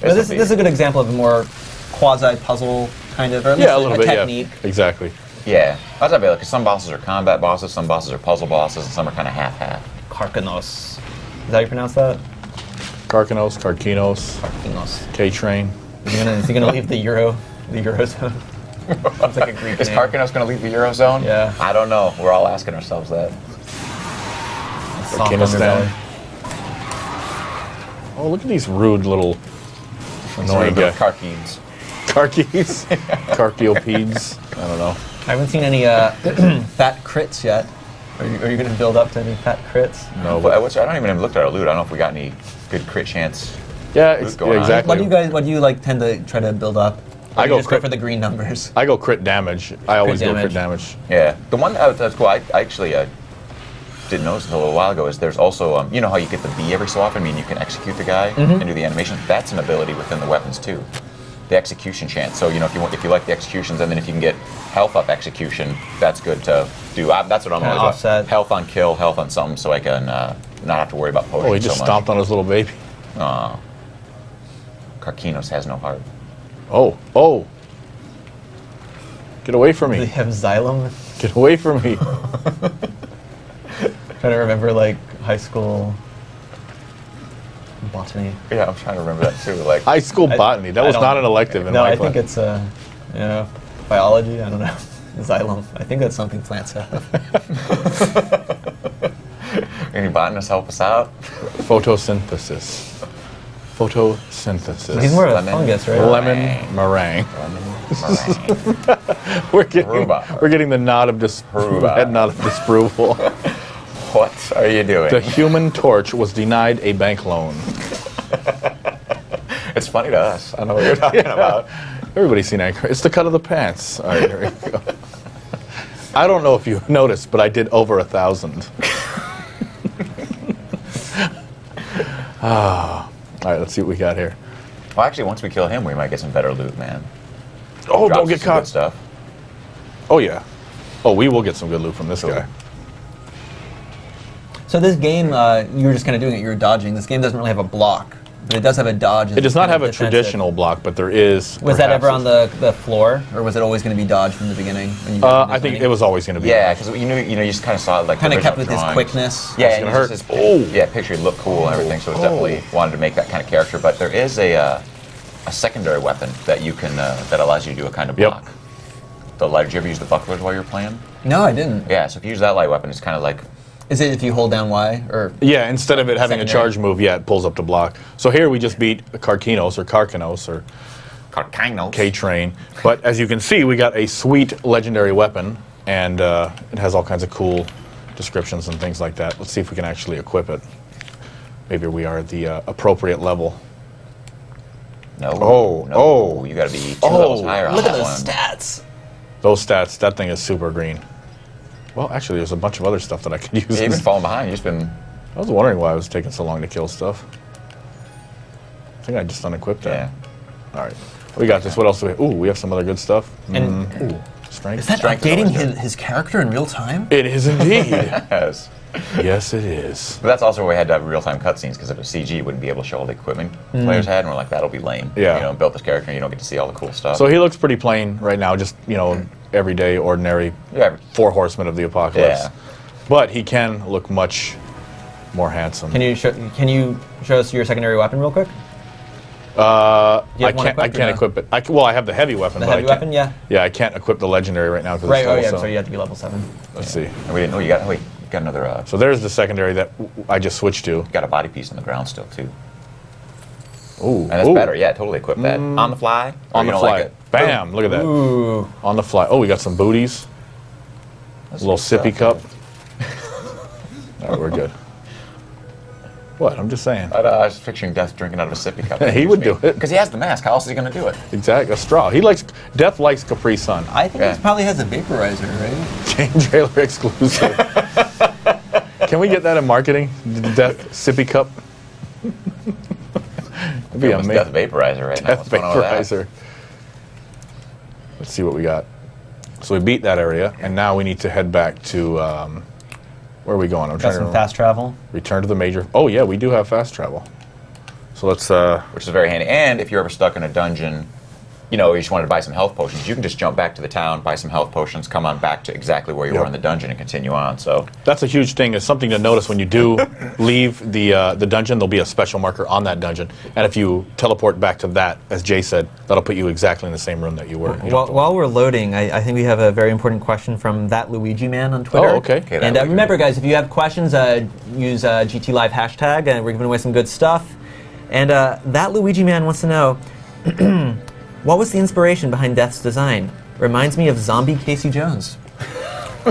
This is a good example of a more quasi-puzzle kind of, or at least a little bit, technique. Yeah, exactly. Yeah, that's what I feel like, because some bosses are combat bosses, some bosses are puzzle bosses, and some are kind of half-half. Carcanos. Is that how you pronounce that? Carquinos. Carquinos. K-Train. Is he gonna leave the Eurozone? Sounds like a Greek Is name. Carquinos going to leave the Eurozone? Yeah. I don't know. We're all asking ourselves that. Soft underbelly. Oh, look at these rude little annoying guys. Carquines. Carkeys? Carchiopedes? I don't know. I haven't seen any fat crits yet. Are you going to build up to any fat crits? No, but I don't even have looked at our loot. I don't know if we got any good crit chance. Yeah, exactly. What do you tend to try to build up? I go just crit for the green numbers. I go crit damage. I always go crit damage. Yeah, the one that's cool. I actually didn't notice until a little while ago is there's also you know how you get the B every so often. I mean, you can execute the guy and do the animation. That's an ability within the weapons too. The execution chance. So you know if you like the executions, and then if you can get health up execution, that's good to do. That's what I'm always offset. about. Health on kill, health on something, so I can not have to worry about potions. Oh, he just stomped on his little baby. Aw. Carquinos has no heart. Oh. Get away from Do they me. have xylem? Get away from me. Trying to remember like high school botany. Yeah, I'm trying to remember that too. Like High school botany. That was not an elective in my class. No, I think it's biology. I don't know. Xylem. I think that's something plants have. any botanists help us out? Photosynthesis. He's more of a fungus, right? Lemon meringue. We're getting the nod of disapproval. What are you doing? The Human Torch was denied a bank loan. It's funny to us. I know what you're talking about. Everybody's seen Anchor. It's the cut of the pants. All right, here we go. I don't know if you noticed, but I did over 1,000. All right, let's see what we got here. Well, actually, once we kill him, we might get some better loot, man. Oh, don't get caught. Good stuff. Oh, yeah. Oh, we will get some good loot from this guy. So this game, you were just kind of doing it. You were dodging. This game doesn't really have a block, but it does have a dodge. It does not have a traditional block, but there is. Was that ever on the floor, or was it always going to be dodged from the beginning? When you I think it was always going to be. Yeah, because you just kind of saw it like kind of kept with drawings. his quickness. Yeah, and his picture looked cool and everything, so it's definitely wanted to make that kind of character. But there is a secondary weapon that you can that allows you to do a kind of block. The light. Did you ever use the bucklers while you were playing? No, I didn't. Yeah, so if you use that light weapon, it's kind of like. Is it if you hold down Y or? Yeah, instead of it having a charge move, it pulls up to block. So here we just beat Karkinos or K-Train. But as you can see, we got a sweet legendary weapon, and it has all kinds of cool descriptions and things like that. Let's see if we can actually equip it. Maybe we are at the appropriate level. No. You got to be 2 levels higher on look that at one. those stats. Those stats, that thing is super green. Well, actually, there's a bunch of other stuff that I could use. Yeah, you've been falling behind. You've just been. I was wondering why it was taking so long to kill stuff. I think I just unequipped that. Yeah. All right. We got this. What else do we have? Ooh, we have some other good stuff. And strength. is that updating his character in real time? It is indeed. Yes. Yes, it is. But that's also why we had to have real-time cutscenes, because if it was CG, you wouldn't be able to show all the equipment players had, and we're like, that'll be lame. Yeah. You know, built this character, and you don't get to see all the cool stuff. So he looks pretty plain right now, just, everyday, ordinary 4 horsemen of the apocalypse. Yeah. But he can look much more handsome. Can you show us your secondary weapon real quick? I can't equip it. I have the heavy weapon. The heavy weapon, yeah. Yeah, I can't equip the legendary right now. Right, so you have to be level 7. Let's see. And we didn't know you got another. So there's the secondary that I just switched to. Got a body piece on the ground still too. Ooh, and that's better. Yeah, totally equip that on the fly. On the fly. Like Bam! Look at that. Ooh. On the fly. Oh, we got some booties. That's a little sippy cup. All right, we're good. What? I'm just saying. I was picturing Death drinking out of a sippy cup. He would do it. Because he has the mask. How else is he going to do it? Exactly. A straw. Death likes Capri Sun. I think he probably has a vaporizer, right? Game trailer exclusive. Can we get that in marketing? Death sippy cup. It'd be amazing. Death vaporizer right now. Death vaporizer. Let's see what we got. So we beat that area, and now we need to head back to, where are we going? Got some fast travel. Return to the major. Oh yeah, we do have fast travel. So let's. Which is very handy. And if you're ever stuck in a dungeon, you just wanted to buy some health potions, you can just jump back to the town, buy some health potions, come on back to exactly where you were in the dungeon, and continue on. So that's a huge thing. It's something to notice when you do leave the dungeon. There'll be a special marker on that dungeon, and if you teleport back to that, as Jay said, that'll put you exactly in the same room that you were. While we're loading, I think we have a very important question from that Luigi man on Twitter. Oh, okay. And remember, guys, if you have questions, use GT Live hashtag, and we're giving away some good stuff. And that Luigi man wants to know. What was the inspiration behind Death's design? Reminds me of zombie Casey Jones.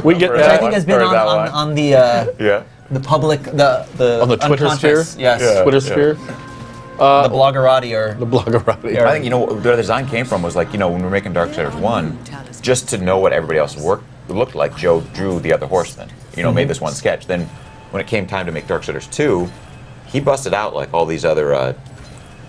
We get Which I think has been on the the public the on the Twitter sphere. Yes, Twitter sphere. The bloggerati or the bloggerati. I think where the design came from was like when we were making Darksiders 1, just to know what everybody else's work looked like. Joe drew the other horsemen. Made this one sketch. Then when it came time to make Darksiders 2, he busted out like all these other.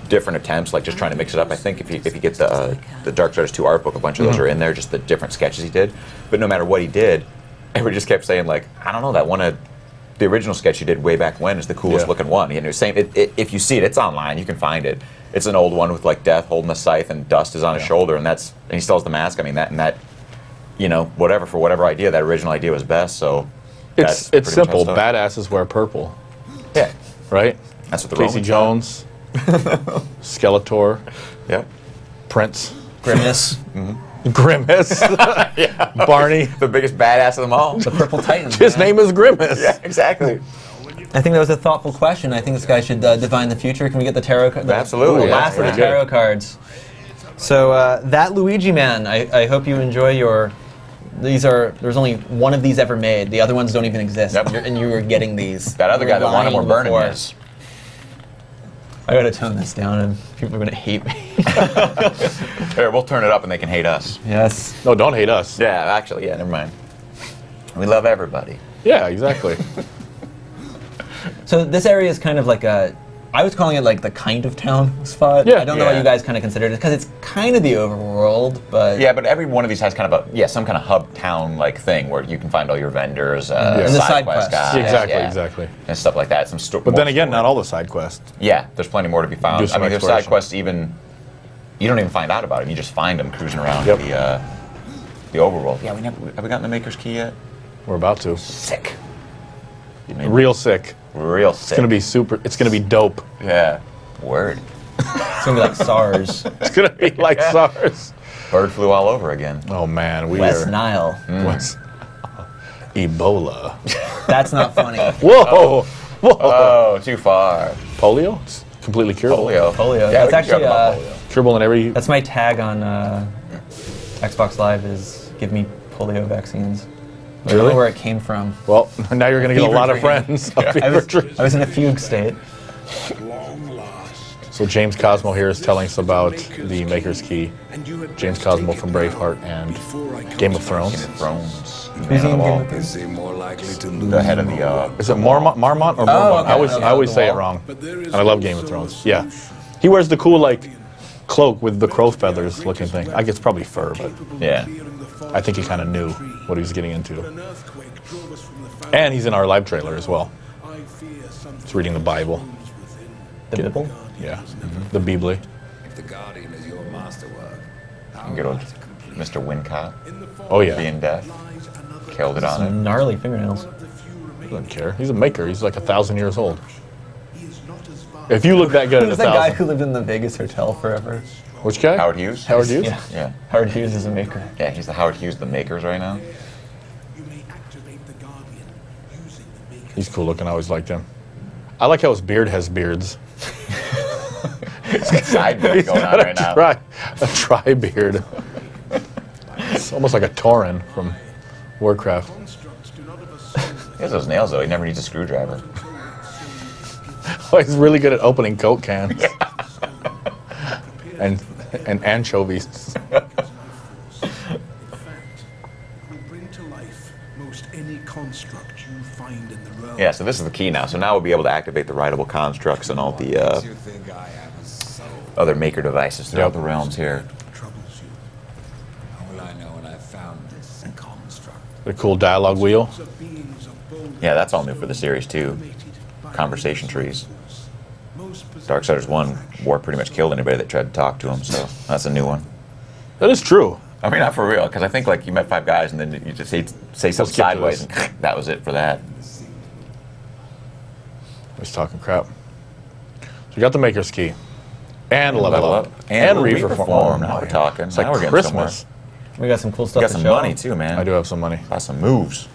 Different attempts, like just trying to mix it up. I think if you get the Darksiders 2 art book, a bunch of those are in there, just the different sketches he did. But no matter what he did, everybody just kept saying like, I don't know, that one the original sketch you did way back when is the coolest looking one. If you see it, it's online, you can find it. It's an old one with like Death holding a scythe and dust is on his shoulder, and he still has the mask. I mean that whatever for whatever idea, that original idea was best. So it's simple. Badasses wear purple. Yeah. Right. That's what the Casey Jones. Skeletor. Yep. Prince. Grimace. Grimace. Barney. The biggest badass of them all. The Purple Titan. His name is Grimace. Yeah, exactly. I think that was a thoughtful question. I think this guy should divine the future. Can we get the tarot cards? Absolutely. The last of the tarot cards. So that Luigi man, I hope you enjoy your... There's only one of these ever made. The other ones don't even exist. Yep. And you were getting these. That other guy that wanted more burning is. I gotta tone this down and people are gonna hate me. Here, we'll turn it up and they can hate us. Yes. No, don't hate us. Yeah, actually, never mind. We love everybody. Yeah, exactly. So this area is kind of like a I was calling it like the kind of town spot. Yeah. I don't know what you guys kind of considered it because it's kind of the overworld, but Yeah, but every one of these has kind of some kind of hub town like thing where you can find all your vendors, And the side quest quests. guys, Exactly. and stuff like that. But then again, not all the side quests. Yeah, there's plenty more to be found. Do some I mean, there's exploration. side quests even you don't even find out about them. You just find them cruising around Yep. the overworld. Yeah, have we gotten the Maker's Key yet? We're about to. Sick. Real sick. Real sick. It's gonna be super. It's gonna be dope. Yeah. Word. it's gonna be like SARS. It's gonna be like SARS. Bird flu all over again. Oh man, we West are. Nile. West. Ebola. That's not funny. Whoa. Whoa. Oh, too far. Polio? It's completely curable. Polio. Yeah, That's we can actually talk about polio. Curable in every. that's my tag on Xbox Live is give me polio vaccines. I don't Really? know where it came from. Well, now you're gonna get a Fever lot of dream. friends. Yeah. A fever dream. I was in a fugue state. So James Cosmo here is telling us about the Maker's Key. James Cosmo from Braveheart and Game of Thrones. Thrones. Who's he in Game Man of of Thrones? the head of the. Is it Marmont or Mormont? okay. I always The say it wall. wrong. And I love Game of Thrones. Yeah. He wears the cool like cloak with the crow feathers looking thing. I guess it's probably fur, but Yeah. I think he kind of knew what he was getting into. And he's in our live trailer as well. He's reading the Bible. The Bible? Yeah. The Bible. If the Guardian is your masterwork, how Good old am I to complete Mr. Wincott Oh yeah. being deaf. Killed it on it. Gnarly fingernails. He doesn't care. He's a maker. He's like 1,000 years old. If you look that good at Who's that guy 1,000. who lived in the Vegas hotel forever? Which guy? Howard Hughes? Howard Hughes? Yeah. Yeah. Howard Hughes is a maker. Yeah, he's the Howard Hughes of the makers right now. He's cool looking. I always liked him. I like how his beard has beards. Side bit going on right now. A tri beard. It's almost like a Tauren from Warcraft. He has those nails though. He never needs a screwdriver. Oh, he's really good at opening Coke cans. and anchovies. Yeah, so this is the key now. So now we'll be able to activate the writable constructs and all the you think I am a soul? other maker devices throughout Yep. the realms here. How will I know when I've found this construct? The cool dialogue wheel. Yeah, that's all new for the series too. Conversation trees. Darksiders 1 War pretty much killed anybody that tried to talk to him, so that's a new one. That is true. I mean, not for real, because I think like you met 5 guys and then you just say something skip to sideways this. and that was it for that. He's talking crap. So we got the Maker's Key. And level up. And Reaver Reaver form. form. Now we're talking. It's Now like we're getting Christmas. We got some cool We stuff got to some show. money too, man. I do have some money. Got some moves.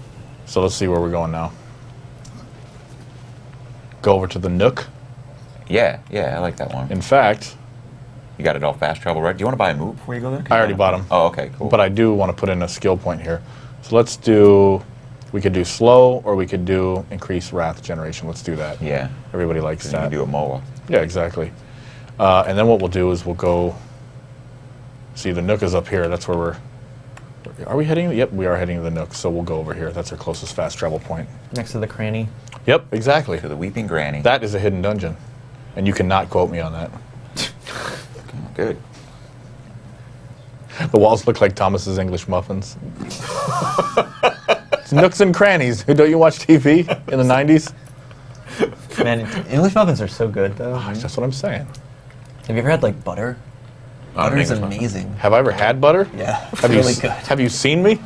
So let's see where we're going now. Go over to the Nook. Yeah, I like that one. In fact, You got it all fast travel, right? Do you want to buy a move before you go there? I already bought them. Oh, okay, cool. But I do want to put in a skill point here. So let's do, we could do slow or we could do increase wrath generation. Let's do that. Yeah. Everybody likes You can that. do a MOA. Yeah, exactly. And then what we'll do is we'll go, see the Nook is up here. That's where are we heading? Yep, we are heading to the Nook. So we'll go over here. That's our closest fast travel point. Next to the cranny. Yep, exactly. To the Weeping Granny. That is a hidden dungeon. And you cannot quote me on that. Good. The walls look like Thomas's English muffins. It's nooks and crannies. Don't you watch TV in the 90s? Man, English muffins are so good, though. That's what I'm saying. Have you ever had, like, butter? Oh, Butter is English muffin. amazing. Have I ever had butter? Yeah, Have really you, good. Have you seen me?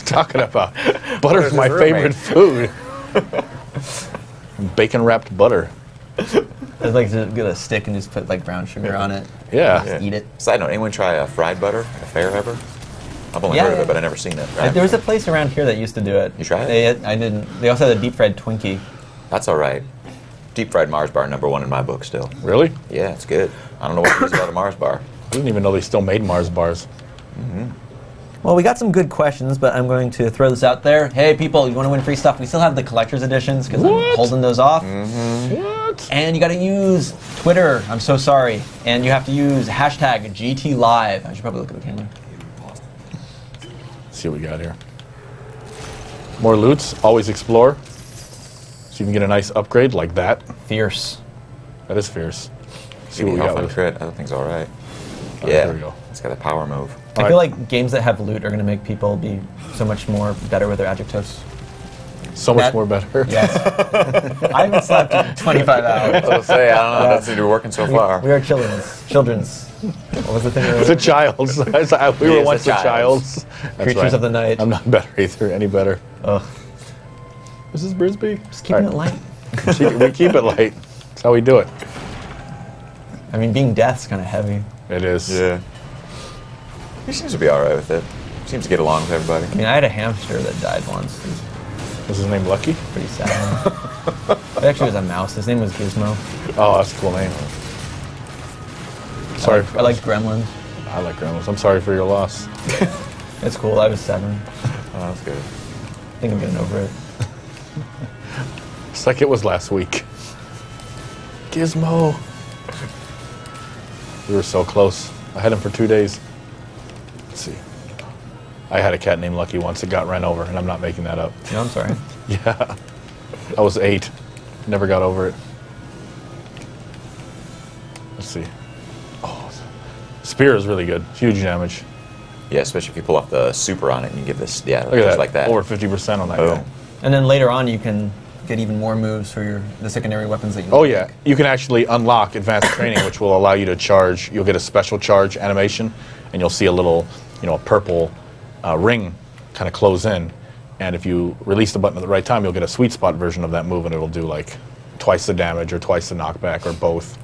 Talking about butter's Butter's my his favorite roommate. food. Bacon wrapped butter. I'd like to get a stick and just put, like, brown sugar on it. Yeah. Just eat it. Side note, anyone try fried butter at a fair ever? I've only heard of it, but I've never seen it. There was a place around here that used to do it. You tried it? I didn't. They also had a deep fried Twinkie. That's all right. Deep fried Mars bar, #1 in my book still. Really? Yeah, it's good. I don't know what it is about a Mars bar. I didn't even know they still made Mars bars. Well, we got some good questions, but I'm going to throw this out there. Hey, people, you want to win free stuff? We still have the collector's editions because I'm What? holding those off. What? And you got to use Twitter. I'm so sorry. And you have to use hashtag GTLive. I should probably look at the camera. Let's see what we got here. More loots. Always explore. So you can get a nice upgrade like that. Fierce. That is fierce. See Give what me we health got on with crit. That thing's all right. Oh, Yeah, there we go. it's got a power move. I feel like games that have loot are going to make people be so much more better with their adjectives. So much That- more better. Yes. I haven't slept in 25 hours. I was say, I don't know. That seems to be working so far. We are children's. What was the thing? The Childs. We were Yes, once the the Childs. That's Creatures right. of the night. I'm not better either. Any better? Ugh. This is Brisbane. Just keeping it light. We keep it light. That's how we do it. I mean, being death's kind of heavy. It is. Yeah. He seems to be all right with it. Seems to get along with everybody. I mean, I had a hamster that died once. It was Was his name Lucky? pretty sad. It actually was a mouse. His name was Gizmo. Oh, that's a cool name. Sorry. I like Gremlins. I like Gremlins. I'm sorry for your loss. It's cool. I was 7. Oh, that's good. I think I'm getting over it. It's like it was last week. Gizmo. We were so close. I had him for 2 days. Let's see. I had a cat named Lucky once. It got ran over, and I'm not making that up. No, I'm sorry. Yeah. I was 8. Never got over it. Let's see. Oh, spear is really good. Huge damage. Yeah, especially if you pull off the super on it and you give this, yeah, Look at just that. like that. Over 50% on that Boom. guy. And then later on, you can get even more moves for the secondary weapons that you Oh like. yeah, you can actually unlock advanced training, which will allow you to charge. You'll get a special charge animation, and you'll see a little, a purple ring kind of close in. And if you release the button at the right time, you'll get a sweet spot version of that move, and it'll do like twice the damage or twice the knockback or both.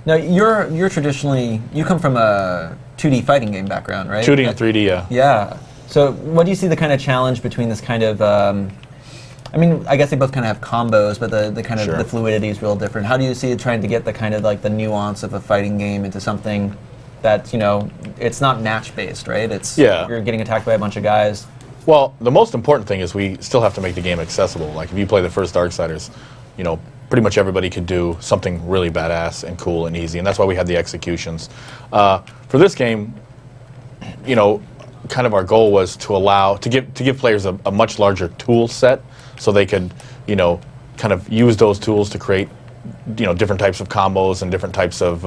Now, you're traditionally, you come from a 2D fighting game background, right? 2D and 3D, yeah. Yeah. So what do you see the kind of challenge between this kind of, I mean, I guess they both kind of have combos, but the kind of Sure. the fluidity is real different. How do you see it trying to get the kind of like the nuance of a fighting game into something that, it's not match-based, right? It's, Yeah. you're getting attacked by a bunch of guys. Well, the most important thing is we still have to make the game accessible. Like if you play the first Darksiders, pretty much everybody could do something really badass and cool and easy, and that's why we had the executions. For this game, kind of our goal was to give players a much larger tool set, so they could, kind of use those tools to create, different types of combos and different types of,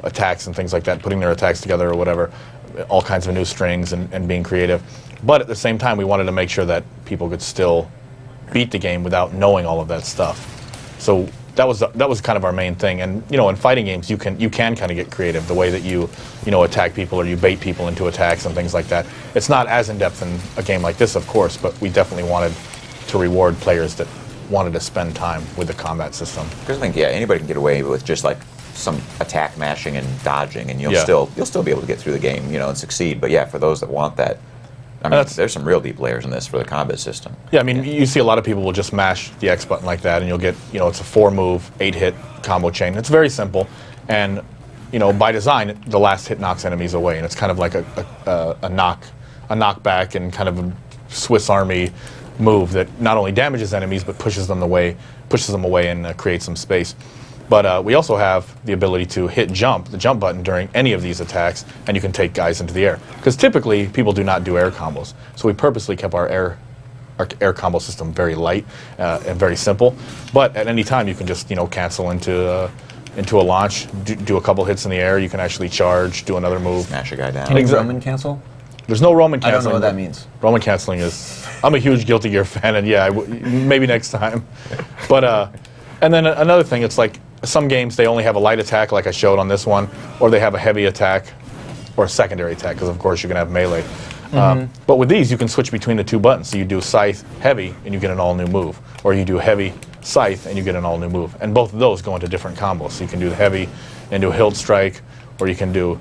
attacks and things like that, putting their attacks together or whatever, all kinds of new strings and being creative. But at the same time, we wanted to make sure that people could still beat the game without knowing all of that stuff. So that was kind of our main thing. And in fighting games, you can kind of get creative the way that you attack people or you bait people into attacks and things like that. It's not as in depth in a game like this, of course, but we definitely wanted to reward players that wanted to spend time with the combat system. Because I think, yeah, anybody can get away with just like some attack mashing and dodging, and you'll Yeah. still be able to get through the game, and succeed. But yeah, for those that want that, I mean, there's some real deep layers in this for the combat system. Yeah, I mean, you see a lot of people will just mash the X button like that, and you'll get, it's a 4-move, 8-hit combo chain. It's very simple, and by design, the last hit knocks enemies away, and it's kind of like a knockback and kind of a Swiss Army move that not only damages enemies but pushes them away and creates some space. But we also have the ability to hit the jump button during any of these attacks, and you can take guys into the air. Because typically, people do not do air combos. So we purposely kept our air combo system very light and very simple. But at any time, you can just, cancel into a launch, do a couple hits in the air. You can actually charge, do another move. Smash a guy down. Can you Roman cancel? There's no Roman I canceling. don't know what that means. Roman canceling is... I'm a huge Guilty Gear fan, and yeah, maybe next time. But, and then another thing, it's like, some games, they only have a light attack, like I showed on this one, or they have a heavy attack, or a secondary attack, because of course you can have melee. But with these, you can switch between the two buttons. So you do Scythe Heavy, and you get an all-new move. Or you do Heavy Scythe, and you get an all-new move. And both of those go into different combos. So you can do the Heavy, and do a Hilt Strike, or you can do,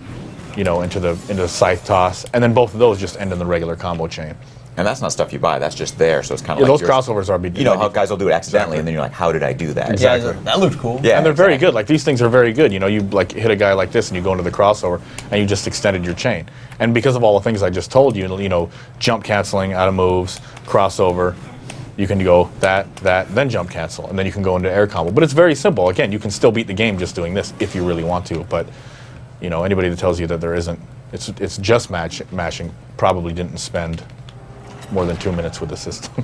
into the Scythe Toss. And then both of those just end in the regular combo chain. And that's not stuff you buy. That's just there. So it's kind of Yeah, like those crossovers are... how guys will do it accidentally, and then you're like, how did I do that? Exactly. Yeah, that looked cool. Yeah. And they're very good. Like, these things are very good. You like hit a guy like this, and you go into the crossover, and you just extended your chain. And because of all the things I just told you, jump canceling out of moves, crossover, you can go that, then jump cancel, and then you can go into air combo. But it's very simple. Again, you can still beat the game just doing this if you really want to. But, anybody that tells you that there isn't, it's just mashing, probably didn't spend more than 2 minutes with the system.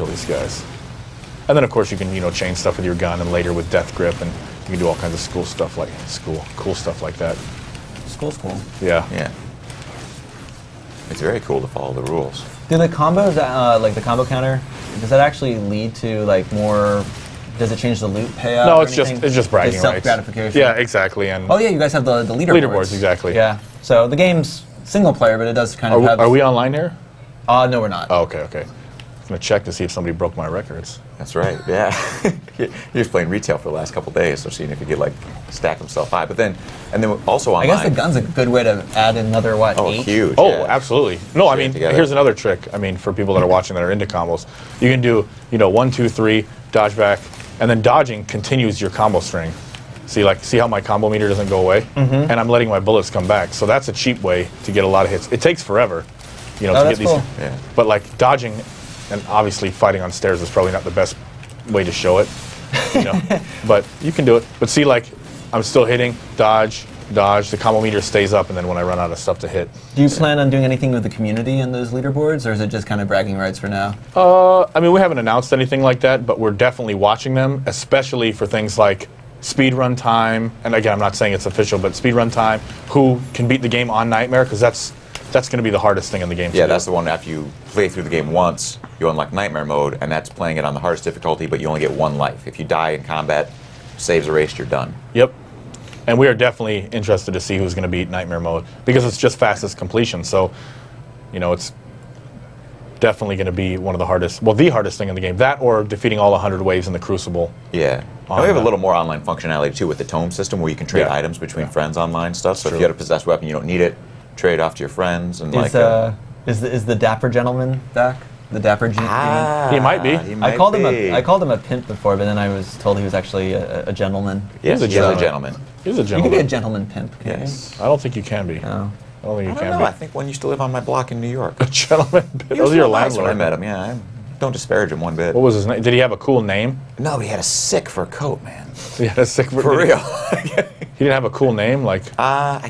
kill these guys. And then of course you can, you know, chain stuff with your gun, and later with death grip, and you can do all kinds of cool stuff like that. School's cool. Yeah. Yeah. It's very cool to follow the rules. Do the combos, like the combo counter, does that actually lead to like more? Does it change the loot payout? No, or it's anything? just bragging rights. Self-gratification. Yeah, exactly. And oh yeah, you guys have the leaderboards. Leaderboards, exactly. Yeah. So the game's single player, but it does kind of have. Are we online here? No, we're not. Oh, okay. I'm gonna check to see if somebody broke my records. That's right. Yeah. He was playing retail for the last couple days, so seeing if he could like stack himself high. But then, and then also online. I guess the gun's a good way to add another what? Oh, 8? huge. Oh, yeah. absolutely. No, I mean, together. here's another trick. I mean, for people that are watching that are into combos, you can do, you know, 1, 2, 3, dodge back, and then dodging continues your combo string. See how my combo meter doesn't go away, and I'm letting my bullets come back. So that's a cheap way to get a lot of hits. It takes forever, you know, to get these. Cool. Yeah. But like dodging, and obviously fighting on stairs is probably not the best way to show it, you know. But you can do it. But see, like, I'm still hitting, dodge. The combo meter stays up, and then when I run out of stuff to hit. Do you plan on doing anything with the community in those leaderboards, or is it just kind of bragging rights for now? I mean, we haven't announced anything like that, but we're definitely watching them, especially for things like speed run time. And again, I'm not saying it's official, but speed run time. Who can beat the game on Nightmare? Because that's going to be the hardest thing in the game. Yeah, that's the one. After you play through the game once, you unlock Nightmare mode, and that's playing it on the hardest difficulty, but you only get 1 life. If you die in combat, saves erased, you're done. Yep. And we are definitely interested to see who's going to beat Nightmare mode, because it's just fastest completion. So, you know, it's definitely going to be one of the hardest, well, the hardest thing in the game. That or defeating all 100 waves in the Crucible. Yeah. And we have a little more online functionality too with the tome system, where you can trade items between friends online stuff. So if you had a possessed weapon, you don't need it, trade off to your friends, and Is the Dapper Gentleman back? The Dapper G? He might be. I called him a pimp before, but then I was told he was actually a gentleman. Yes, he's a gentleman. He's a You gentleman. can be a gentleman pimp. Can Yes. I don't think you can be. No. I don't think you I can don't know. be. I think one used to live on my block in New York. A gentleman. He That was was your real nice when I landlord. met him. Yeah, I don't disparage him one bit. What was his name? Did he have a cool name? No, but he had a sick fur coat, man. He had a sick. For real. He didn't have a cool name, like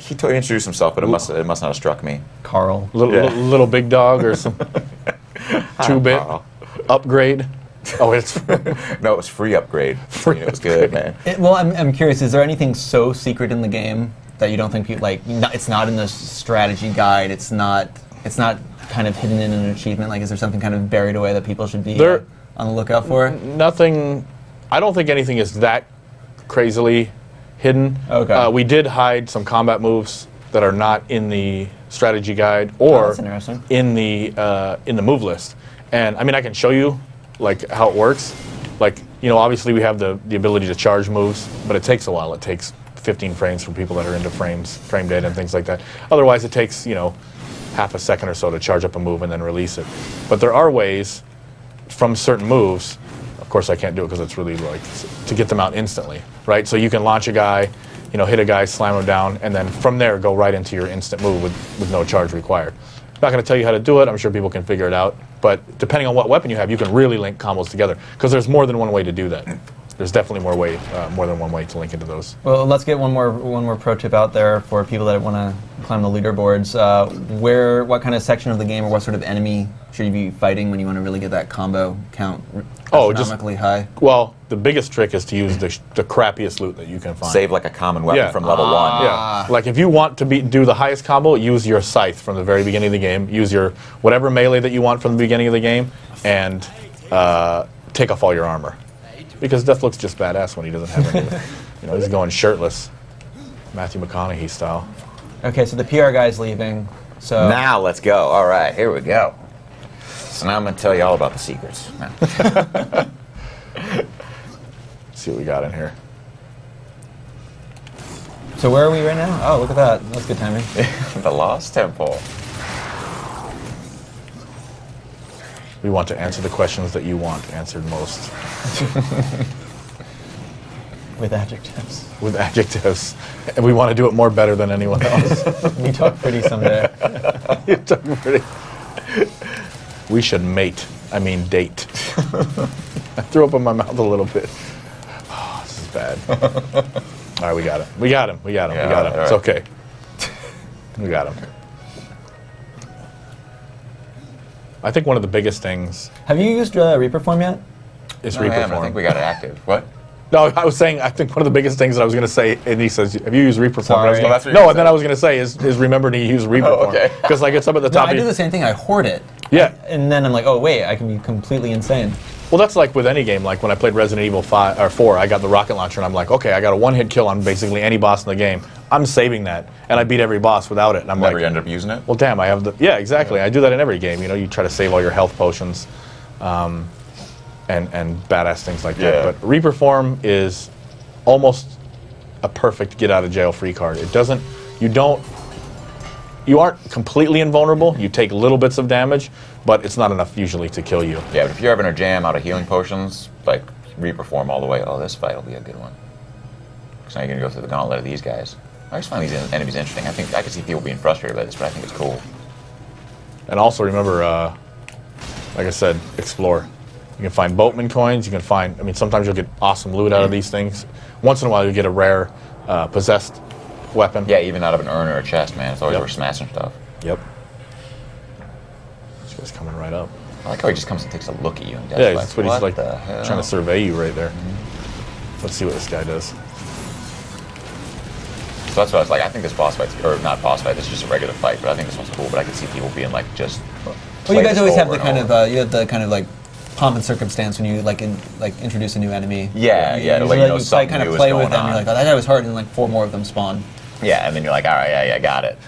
He introduced himself, but it must not have struck me. Carl. little big dog or some 2-bit Carl. upgrade. Oh, it's No, it was free upgrade. It was good, man. Well, I'm curious. Is there anything so secret in the game that you don't think people like? It's not in the strategy guide. It's not kind of hidden in an achievement. Like, is there something kind of buried away that people should be on the lookout for? nothing. I don't think anything is that crazily hidden. Okay. We did hide some combat moves that are not in the strategy guide or that's interesting. in the move list. And I mean, I can show you like how it works. Like, you know, obviously we have the ability to charge moves, but it takes a while. It takes 15 frames for people that are into frame data and things like that. Otherwise, it takes, you know, half a second or so to charge up a move and then release it. But there are ways from certain moves. Of course, I can't do it because it's really like to get them out instantly, right? So you can launch a guy, you know, hit a guy, slam him down, and then from there go right into your instant move with no charge required. I'm not going to tell you how to do it. I'm sure people can figure it out. But depending on what weapon you have, you can really link combos together, because there's more than one way to do that. There's definitely more than one way to link into those. Well, let's get one more pro tip out there for people that want to climb the leaderboards. What kind of section of the game or what sort of enemy should you be fighting when you want to really get that combo count astronomically high? Well, the biggest trick is to use the crappiest loot that you can find. Save like a common weapon from level 1. Yeah, like if you want to do the highest combo, use your scythe from the very beginning of the game. Use your whatever melee that you want from the beginning of the game, and take off all your armor. Because Death looks just badass when he doesn't have any of it. You know, he's going shirtless, Matthew McConaughey style. Okay, so the PR guy's leaving. So Now let's go. All right, here we go. So now I'm going to tell you all about the secrets. Let's see what we got in here. So where are we right now? Oh, look at that. That's good timing. The Lost Temple. We want to answer the questions that you want answered most. With adjectives. With adjectives. And we want to do it more better than anyone else. You talk pretty someday. You talk pretty. We should mate. I mean date. I threw up in my mouth a little bit. Oh, this is bad. All right, we got it. We got him. We got him. Yeah, we got him. right. It's okay. We got him. I think one of the biggest things Have you used Reaper Form yet? is No, Reaper I haven't. I Form. think we got it active. What? No, I was saying I think one of the biggest things that I was going to say, and he says, "Have you used Reaper Form?" And I was Sorry. going, Well, that's what no, you and then said. I was going to say is remember to use Reaper Oh, Form okay. because like it's up at the No, top. I of do your- the same thing. I hoard it. Yeah. And then I'm like, oh wait, I can be completely insane. Well, that's like with any game. Like when I played Resident Evil 5 or 4, I got the rocket launcher, and I'm like, okay, I got a one-hit kill on basically any boss in the game. I'm saving that, and I beat every boss without it. And I'm Never like, end up using it. well, damn, I have the yeah, exactly. I do that in every game. You know, you try to save all your health potions, and badass things like Yeah. that. But Reaper Form is almost a perfect get out of jail free card. It doesn't. You aren't completely invulnerable. You take little bits of damage, but it's not enough usually to kill you. Yeah, but if you're having a jam out of healing potions, like Reaper Form all the way, oh, this fight will be a good one. Because now you're going to go through the gauntlet of these guys. I just find these enemies interesting. I think I could see people being frustrated by this, but I think it's cool. And also remember, like I said, explore. You can find boatman coins. You can find. I mean, sometimes you'll get awesome loot out of these things. Once in a while, you get a rare possessed weapon. Yeah, even out of an urn or a chest, man. It's always Yep. worth smashing stuff. Yep. This guy's coming right up. I like how he just comes and takes a look at you. And Yeah, like, that's what he's like the hell? trying to survey you right there. Let's see what this guy does. So that's what I was like. I think this boss fight, or not boss fight, this is just a regular fight, but I think this one's cool. But I could see people being like, just. Well, play you guys this always have over the and kind over. of you have the kind of like pomp and circumstance when you like introduce a new enemy. Yeah, yeah, to let Usually you know you something kind new of is play with going them. You're on. like, oh, that guy was hard, and like 4 more of them spawn. Yeah, and then you're like, all right, yeah, got it.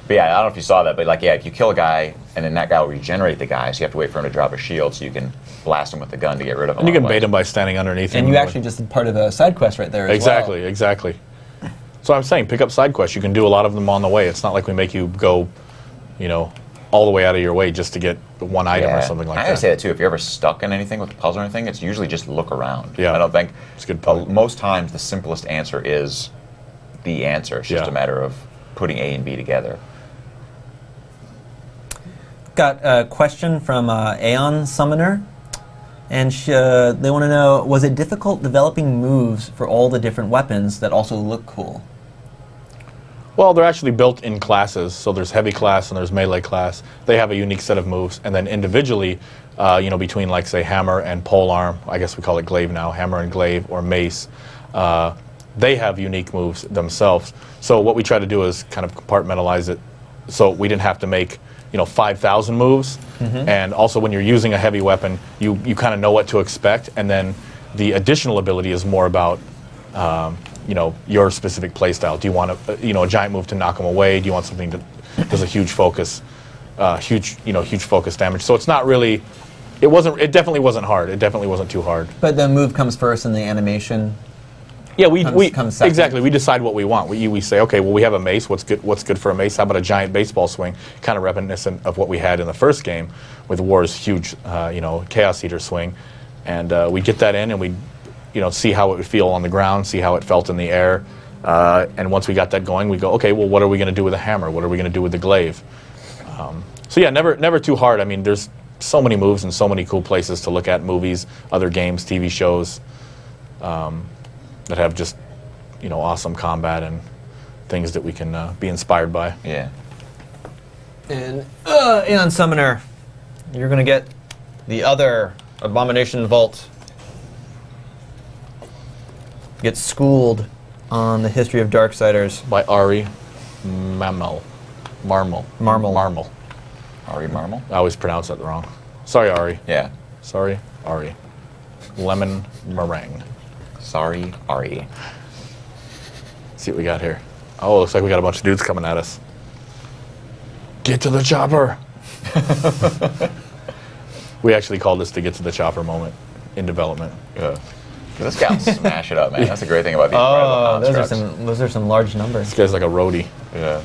But yeah, I don't know if you saw that, but like, yeah, if you kill a guy, and then that guy will regenerate the guy, so you have to wait for him to drop a shield, so you can blast him with the gun to get rid of him. And you can otherwise. bait him by standing underneath him. And you actually just did part of a side quest right there. As Exactly, well. exactly. So I'm saying, pick up side quests. You can do a lot of them on the way. It's not like we make you go, you know, all the way out of your way just to get one item or something like I that. always say that too. If you're ever stuck in anything with a puzzle or anything, it's usually just look around. Yeah. I don't think. It's a good point. Most times, the simplest answer is the answer. It's just Yeah. a matter of putting A and B together. Got a question from Aeon Summoner, and they want to know: was it difficult developing moves for all the different weapons that also look cool? Well, they're actually built in classes. So there's heavy class and there's melee class. They have a unique set of moves, and then individually, you know, between like say hammer and polearm, I guess we call it glaive now, hammer and glaive, or mace. They have unique moves themselves. So what we try to do is kind of compartmentalize it, so we didn't have to make 5,000 moves. And also, when you're using a heavy weapon, you kind of know what to expect, and then the additional ability is more about your specific play style. Do you want a giant move to knock them away? Do you want something that does a huge focus, huge focus damage? So it's not really. It definitely wasn't hard. It definitely wasn't too hard. But the move comes first, and the animation. Yeah, we comes second. exactly. We decide what we want. We say, okay, well, we have a mace. What's good for a mace? How about a giant baseball swing? Kind of reminiscent of what we had in the first game with War's huge, Chaos Eater swing, and we get that in, and we, see how it would feel on the ground, see how it felt in the air, and once we got that going, we go, okay, well, what are we going to do with the hammer? What are we going to do with the glaive? So yeah, never too hard. I mean, there's so many moves and so many cool places to look at: movies, other games, TV shows. That have just, awesome combat and things that we can be inspired by. Yeah. And Aeon Summoner, you're gonna get the other Abomination Vault. Get schooled on the history of Darksiders. By Ari Marmel. Marmel. Ari Marmel? I always pronounce that wrong. Sorry, Ari. Yeah. Sorry, Ari. Lemon meringue. Sorry, Ari. See what we got here. Oh, looks like we got a bunch of dudes coming at us. Get to the chopper. We actually called this the get to the chopper moment in development. Yeah. This guy will smash it up, man. That's the great thing about these Oh, incredible those constructs. are some large numbers. This guy's like a roadie. Yeah.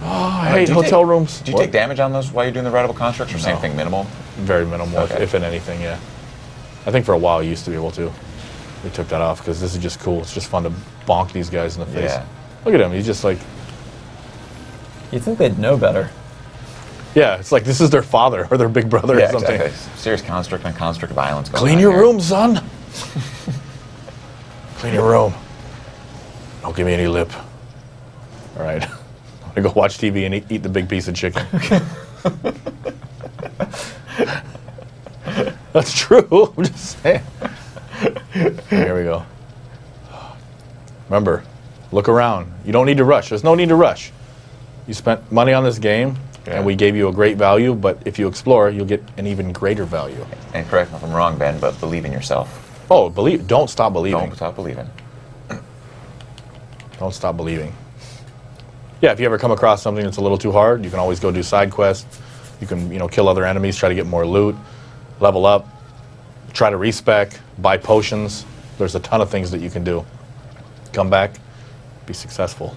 Oh, I hate do you hotel take- rooms. Do you What? take damage on those while you're doing the rideable constructs, or same No. thing, minimal? Very minimal, Okay. if in anything, yeah. I think for a while you used to be able to. We took that off because this is just cool. It's just fun to bonk these guys in the face. Yeah. Look at him. He's just like, You'd think they'd know better. yeah, it's like this is their father or their big brother Yeah, or something. exactly. Serious construct on construct violence going Clean on your here. room, son. Clean your room. Don't give me any lip. All right. I'm going to go watch TV and eat the big piece of chicken. That's true. I'm just saying. Here we go. Remember, look around. You don't need to rush. There's no need to rush. You spent money on this game, and we gave you a great value, but if you explore, you'll get an even greater value. And correct me if I'm wrong, Ben, but believe in yourself. Oh, don't stop believing. Don't stop believing. Don't stop believing. Yeah, if you ever come across something that's a little too hard, you can always go do side quests. You can, kill other enemies, try to get more loot, level up, try to respec, buy potions. There's a ton of things that you can do. Come back, be successful.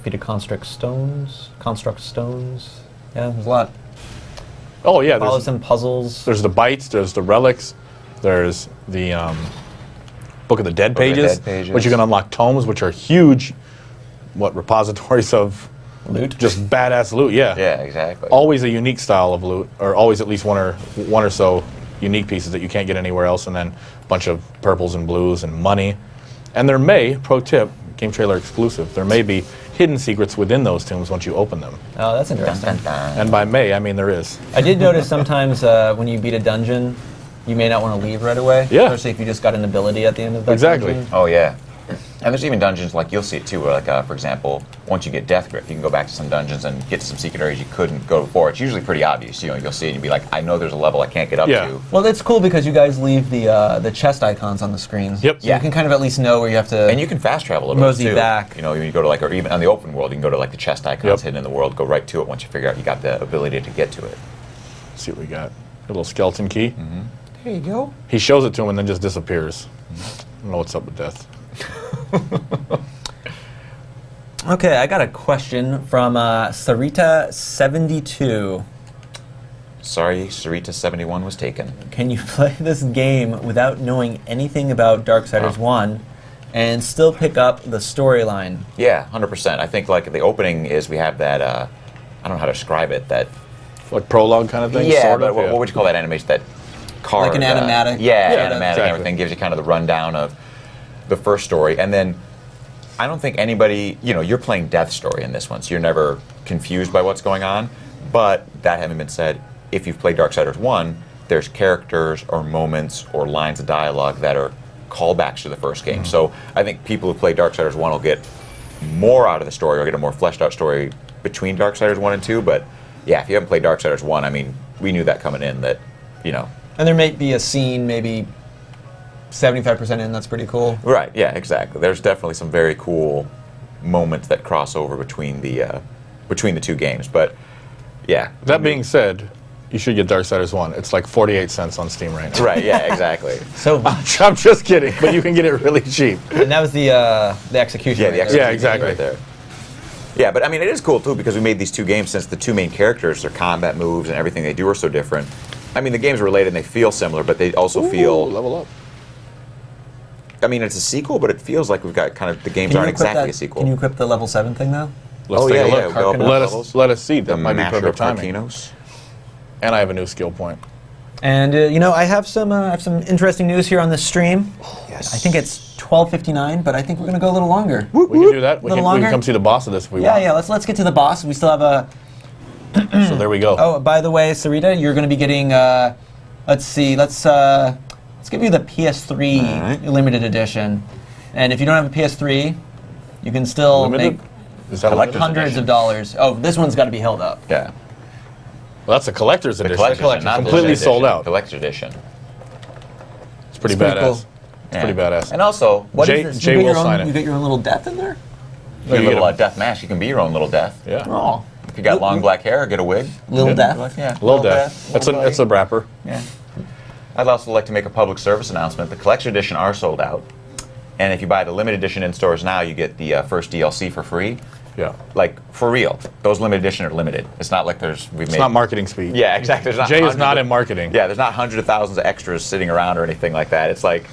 Feed a construct stones. Yeah, there's a lot. Oh yeah, Follow some puzzles. There's the bites, there's the relics, there's the Book of the Dead pages, which you can unlock tomes, which are huge, repositories of Loot? Just badass loot, yeah. Yeah, exactly. Always a unique style of loot, or always at least one or so unique pieces that you can't get anywhere else, and then a bunch of purples and blues and money. And there may, pro tip, game trailer exclusive, there may be hidden secrets within those tombs once you open them. Oh, that's interesting. Dun, dun, dun. And by may, I mean there is. I did notice sometimes when you beat a dungeon, you may not want to leave right away. Yeah. Especially if you just got an ability at the end of that Exactly. dungeon. Oh, yeah. And there's even dungeons, like you'll see it too, where like, for example, once you get Death Grip, you can go back to some dungeons and get to some secret areas you couldn't go before. It's usually pretty obvious. You'll see it and you'll be like, I know there's a level I can't get up to. Well, it's cool because you guys leave the chest icons on the screens. Yep. So you can kind of at least know where you have to. And you can fast travel a little mosey bit too. back. When you go to like, or even on the open world, you can go to like the chest icons hidden in the world, go right to it once you figure out you got the ability to get to it. Let's see what we got. A little skeleton key. Mm-hmm. There you go. He shows it to him and then just disappears. I don't know what's up with Death. Okay, I got a question from Sarita72. Sorry, Sarita71 was taken. Can you play this game without knowing anything about Darksiders 1 and still pick up the storyline? Yeah, 100%. I think like the opening is we have that, I don't know how to describe it, that... Like prologue kind of thing? Yeah, sort but of, what would you call that animation? That card... Like an animatic? Animatic and exactly. everything gives you kind of the rundown of the first story. And then I don't think anybody, you're playing Death's story in this one, so you're never confused by what's going on. But that having been said, if you've played Darksiders 1, there's characters or moments or lines of dialogue that are callbacks to the first game. So I think people who play Darksiders 1 will get more out of the story or get a more fleshed out story between Darksiders 1 and 2. But yeah, if you haven't played Darksiders 1, I mean, we knew that coming in that, And there may be a scene, maybe 75% in, that's pretty cool. Right, yeah, exactly. There's definitely some very cool moments that cross over between the two games. But yeah. That being said, you should get Darksiders 1. It's like 48 cents on Steam right now. Right, yeah, exactly. So, I'm just kidding, but you can get it really cheap. and that was the execution. Yeah, right the there. execution Yeah, exactly. right there. Yeah, but I mean, it is cool too because we made these two games since the two main characters, their combat moves and everything they do are so different. I mean, the games are related and they feel similar, but they also feel... level up. I mean, it's a sequel, but it feels like we've got kind of... The games aren't exactly a sequel. Can you equip the level 7 thing though? Let's take a look. go up in the Let levels. us see. That The might be Masher perfect of timing. Carquinos. And I have a new skill point. And I have some interesting news here on this stream. Yes. I think it's 12:59, but I think we're gonna go a little longer. We can do that. We Little can longer? come see the boss of this if we Yeah, want. yeah. Let's get to the boss. We still have a. So there we go. Oh, by the way, Sarita, you're gonna be getting. Let's see. Let's give you the PS3 Alright. limited edition. And if you don't have a PS3, you can still Limited? make Is that a Collector's limited? hundreds of dollars. Oh, this one's got to be held up. Yeah. Well, that's a collector's The edition. collector's edition, not the completely limited sold edition. out. Collector's edition. It's pretty It's pretty badass. cool. It's Yeah. pretty badass. And also, What Jay- is this? Jay You get will your sign own, it. You get your own little death in there? your you little get a- death mask. You can be your own little death. Yeah. Oh, If you got long black hair, get a wig. little Yeah. death. Yeah. Little death. It's little a wrapper. Yeah. I'd also like to make a public service announcement. The collector's edition are sold out. And if you buy the limited edition in stores now, you get the first DLC for free. Yeah. Like, for real. Those limited edition are limited. It's not like It's not marketing speed. Yeah, exactly. There's not Jay is hundreds not of- in marketing. Yeah, there's not hundreds of thousands of extras sitting around or anything like that. It's like,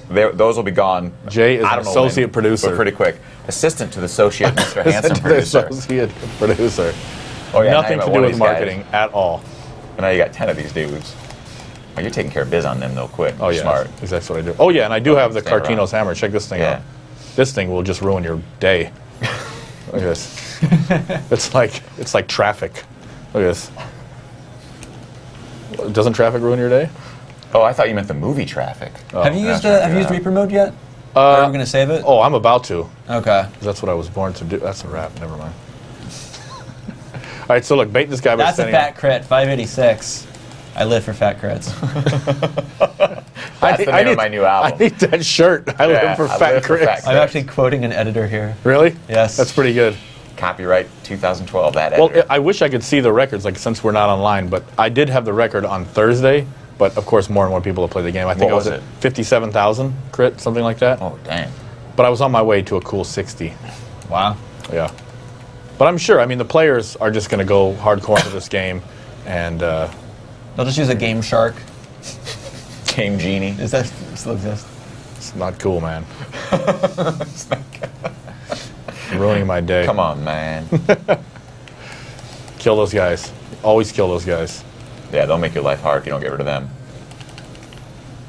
those will be gone. Jay is I an don't know associate when, producer. But pretty quick. Assistant to the associate Mr. Handsome producer. Associate producer. Oh, yeah, Nothing now to you got do one of with these marketing guys. at all. And now you got 10 of these dudes. Oh, you're taking care of biz on them, though, quick. Oh, You're yeah. smart. That's what I do. Oh, yeah, and I do have the Stand Cartino's hammer. Check this thing Yeah. out. This thing will just ruin your day. Look at this. It's like traffic. Look at this. Doesn't traffic ruin your day? Oh, I thought you meant the movie Traffic. Oh. Have you used Reaper mode yet? Are we gonna save it? Oh, I'm about to. Okay. 'Cause that's what I was born to do. That's a wrap. Never mind. All right, so look, bait this guy by That's a standing fat crit. 586. I live for fat crits. That's the name of my new album. I need that shirt. I live for fat crits. I'm actually quoting an editor here. Really? Yes. That's pretty good. Copyright 2012. That Well, editor. I wish I could see the records, like since we're not online, but I did have the record on Thursday. But of course, more and more people have played the game. I think What I was was at it? 57,000 crit, something like that. Oh, dang. But I was on my way to a cool 60. Wow. Yeah. But I'm sure. I mean, the players are just going to go hardcore into this game, and They'll just use a Game Shark. Game Genie. Does that still exist? it's not cool, man. Ruining my day. Come on, man. Kill those guys. Always kill those guys. Yeah, they'll make your life hard if you don't get rid of them.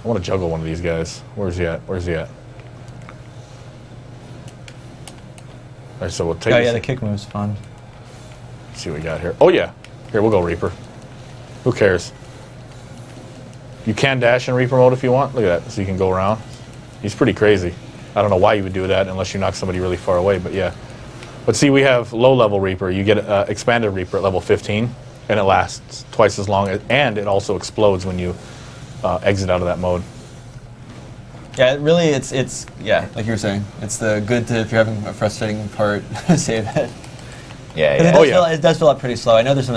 I want to juggle one of these guys. Where's he at? Where's he at? All right, so we'll take Oh this. yeah, the kick move's fun. See what we got here. Oh yeah. Here, we'll go Reaper. Who cares? You can dash in Reaper mode if you want. Look at that. So you can go around. He's pretty crazy. I don't know why you would do that unless you knock somebody really far away, but yeah. But see, we have low-level Reaper. You get expanded Reaper at level 15, and it lasts twice as long, and it also explodes when you exit out of that mode. Yeah, really, it's yeah, like you were saying, it's the good to, if you're having a frustrating part, save it. Yeah, 'Cause yeah. it does fill up pretty slow. I know there's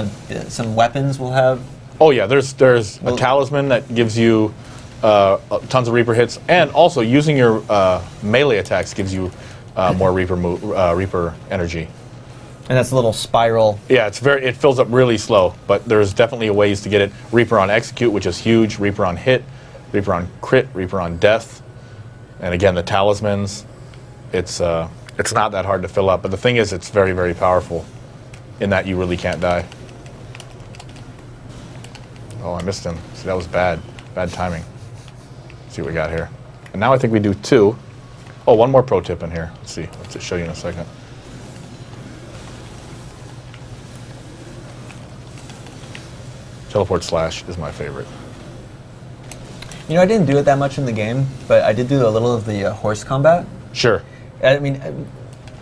some weapons will have. Oh yeah, there's Well- a talisman that gives you tons of Reaper hits, and also using your melee attacks gives you more Reaper energy. And that's a little spiral. Yeah, it fills up really slow, but there's definitely ways to get it. Reaper on execute, which is huge. Reaper on hit, Reaper on crit, Reaper on death, and again the talismans. It's not that hard to fill up, but the thing is, it's very, very powerful in that you really can't die. Oh, I missed him. See, that was bad timing. Let's see what we got here. And now I think we do 2. Oh, one more pro tip in here. Let's see. Let's just show you in a second. Teleport slash is my favorite. You know, I didn't do it that much in the game, but I did do a little of the horse combat. Sure. I mean,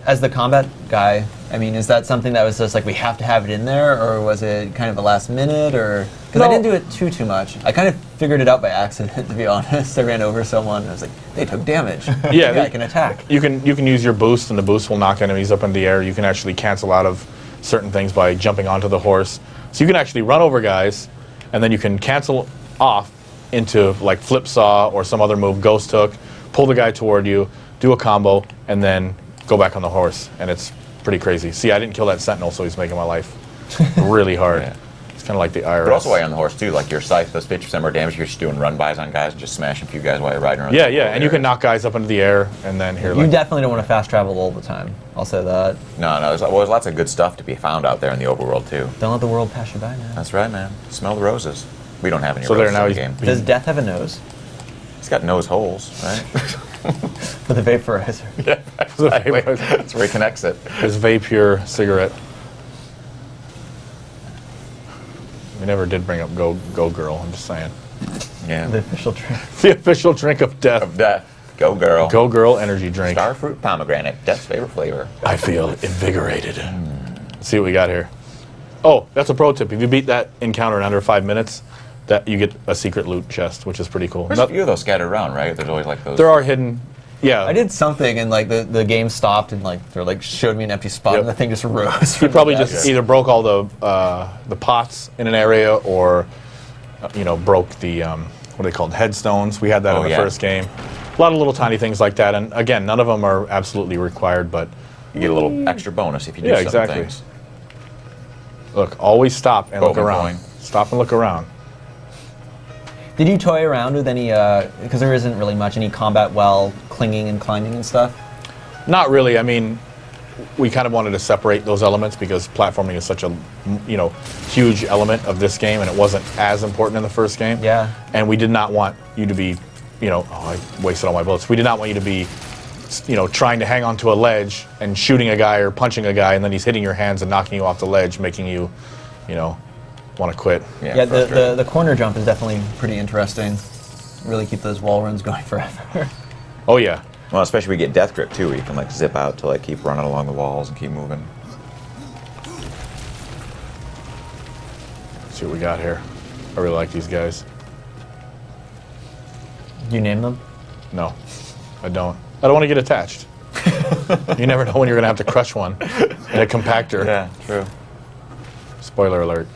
as the combat guy, I mean, is that something that was just like we have to have it in there, or was it kind of a last minute, or because I didn't do it too much. I kind of figured it out by accident, to be honest. I ran over someone, and I was like, they took damage. Yeah, I can attack. You can use your boost, and the boost will knock enemies up in the air. You can actually cancel out of certain things by jumping onto the horse. So you can actually run over guys, and then you can cancel off into like flip saw or some other move, ghost hook, pull the guy toward you, do a combo, and then go back on the horse. And it's pretty crazy. See, I didn't kill that sentinel, so he's making my life really hard. Yeah. It's kind of like the IRS. But also while you're on the horse, too, like your scythe does 50% more damage. You're just doing run-bys on guys and just smashing a few guys while you're riding around. Yeah, and you can knock guys up into the air, and then here. You definitely don't want to fast travel all the time. I'll say that. No, there's lots of good stuff to be found out there in the overworld, too. Don't let the world pass you by, man. That's right, man. Smell the roses. We don't have any So roses there, now in the he's- game. Does death have a nose? He's got nose holes, right? For the vaporizer. That's where he connects it. His Vapure cigarette. We never did bring up Go Girl. I'm just saying. Yeah. The official drink. The official drink of death. Of death. Go girl. Go Girl energy drink. Starfruit pomegranate. Death's favorite flavor. I feel invigorated. Let's see what we got here. Oh, that's a pro tip. If you beat that encounter in under 5 minutes, that you get a secret loot chest, which is pretty cool. There's a few of those scattered around, right? There's always like those. There are hidden. Yeah. I did something and like the game stopped and like they like showed me an empty spot and the thing just rose. You probably just either broke all the pots in an area or broke the what are they called, headstones. We had that in the first game. A lot of little tiny things like that, and again, none of them are absolutely required, but you get a little extra bonus if you do some things. Look, always stop and look Golden around. coin. Stop and look around. Did you toy around with any, because there isn't really much, any combat while clinging and climbing and stuff? Not really. I mean, we kind of wanted to separate those elements because platforming is such a huge element of this game, and it wasn't as important in the first game. Yeah. And we did not want you to be, oh, I wasted all my bullets. We did not want you to be, trying to hang onto a ledge and shooting a guy or punching a guy, and then he's hitting your hands and knocking you off the ledge, making you, want to quit. Yeah, the corner jump is definitely pretty interesting. Really keep those wall runs going forever. Oh yeah. Well, especially we get death grip too, where you can like zip out to like keep running along the walls and keep moving. Let's see what we got here. I really like these guys. You name them? No, I don't. I don't want to get attached. You never know when you're going to have to crush one in a compactor. Yeah, true. Spoiler alert.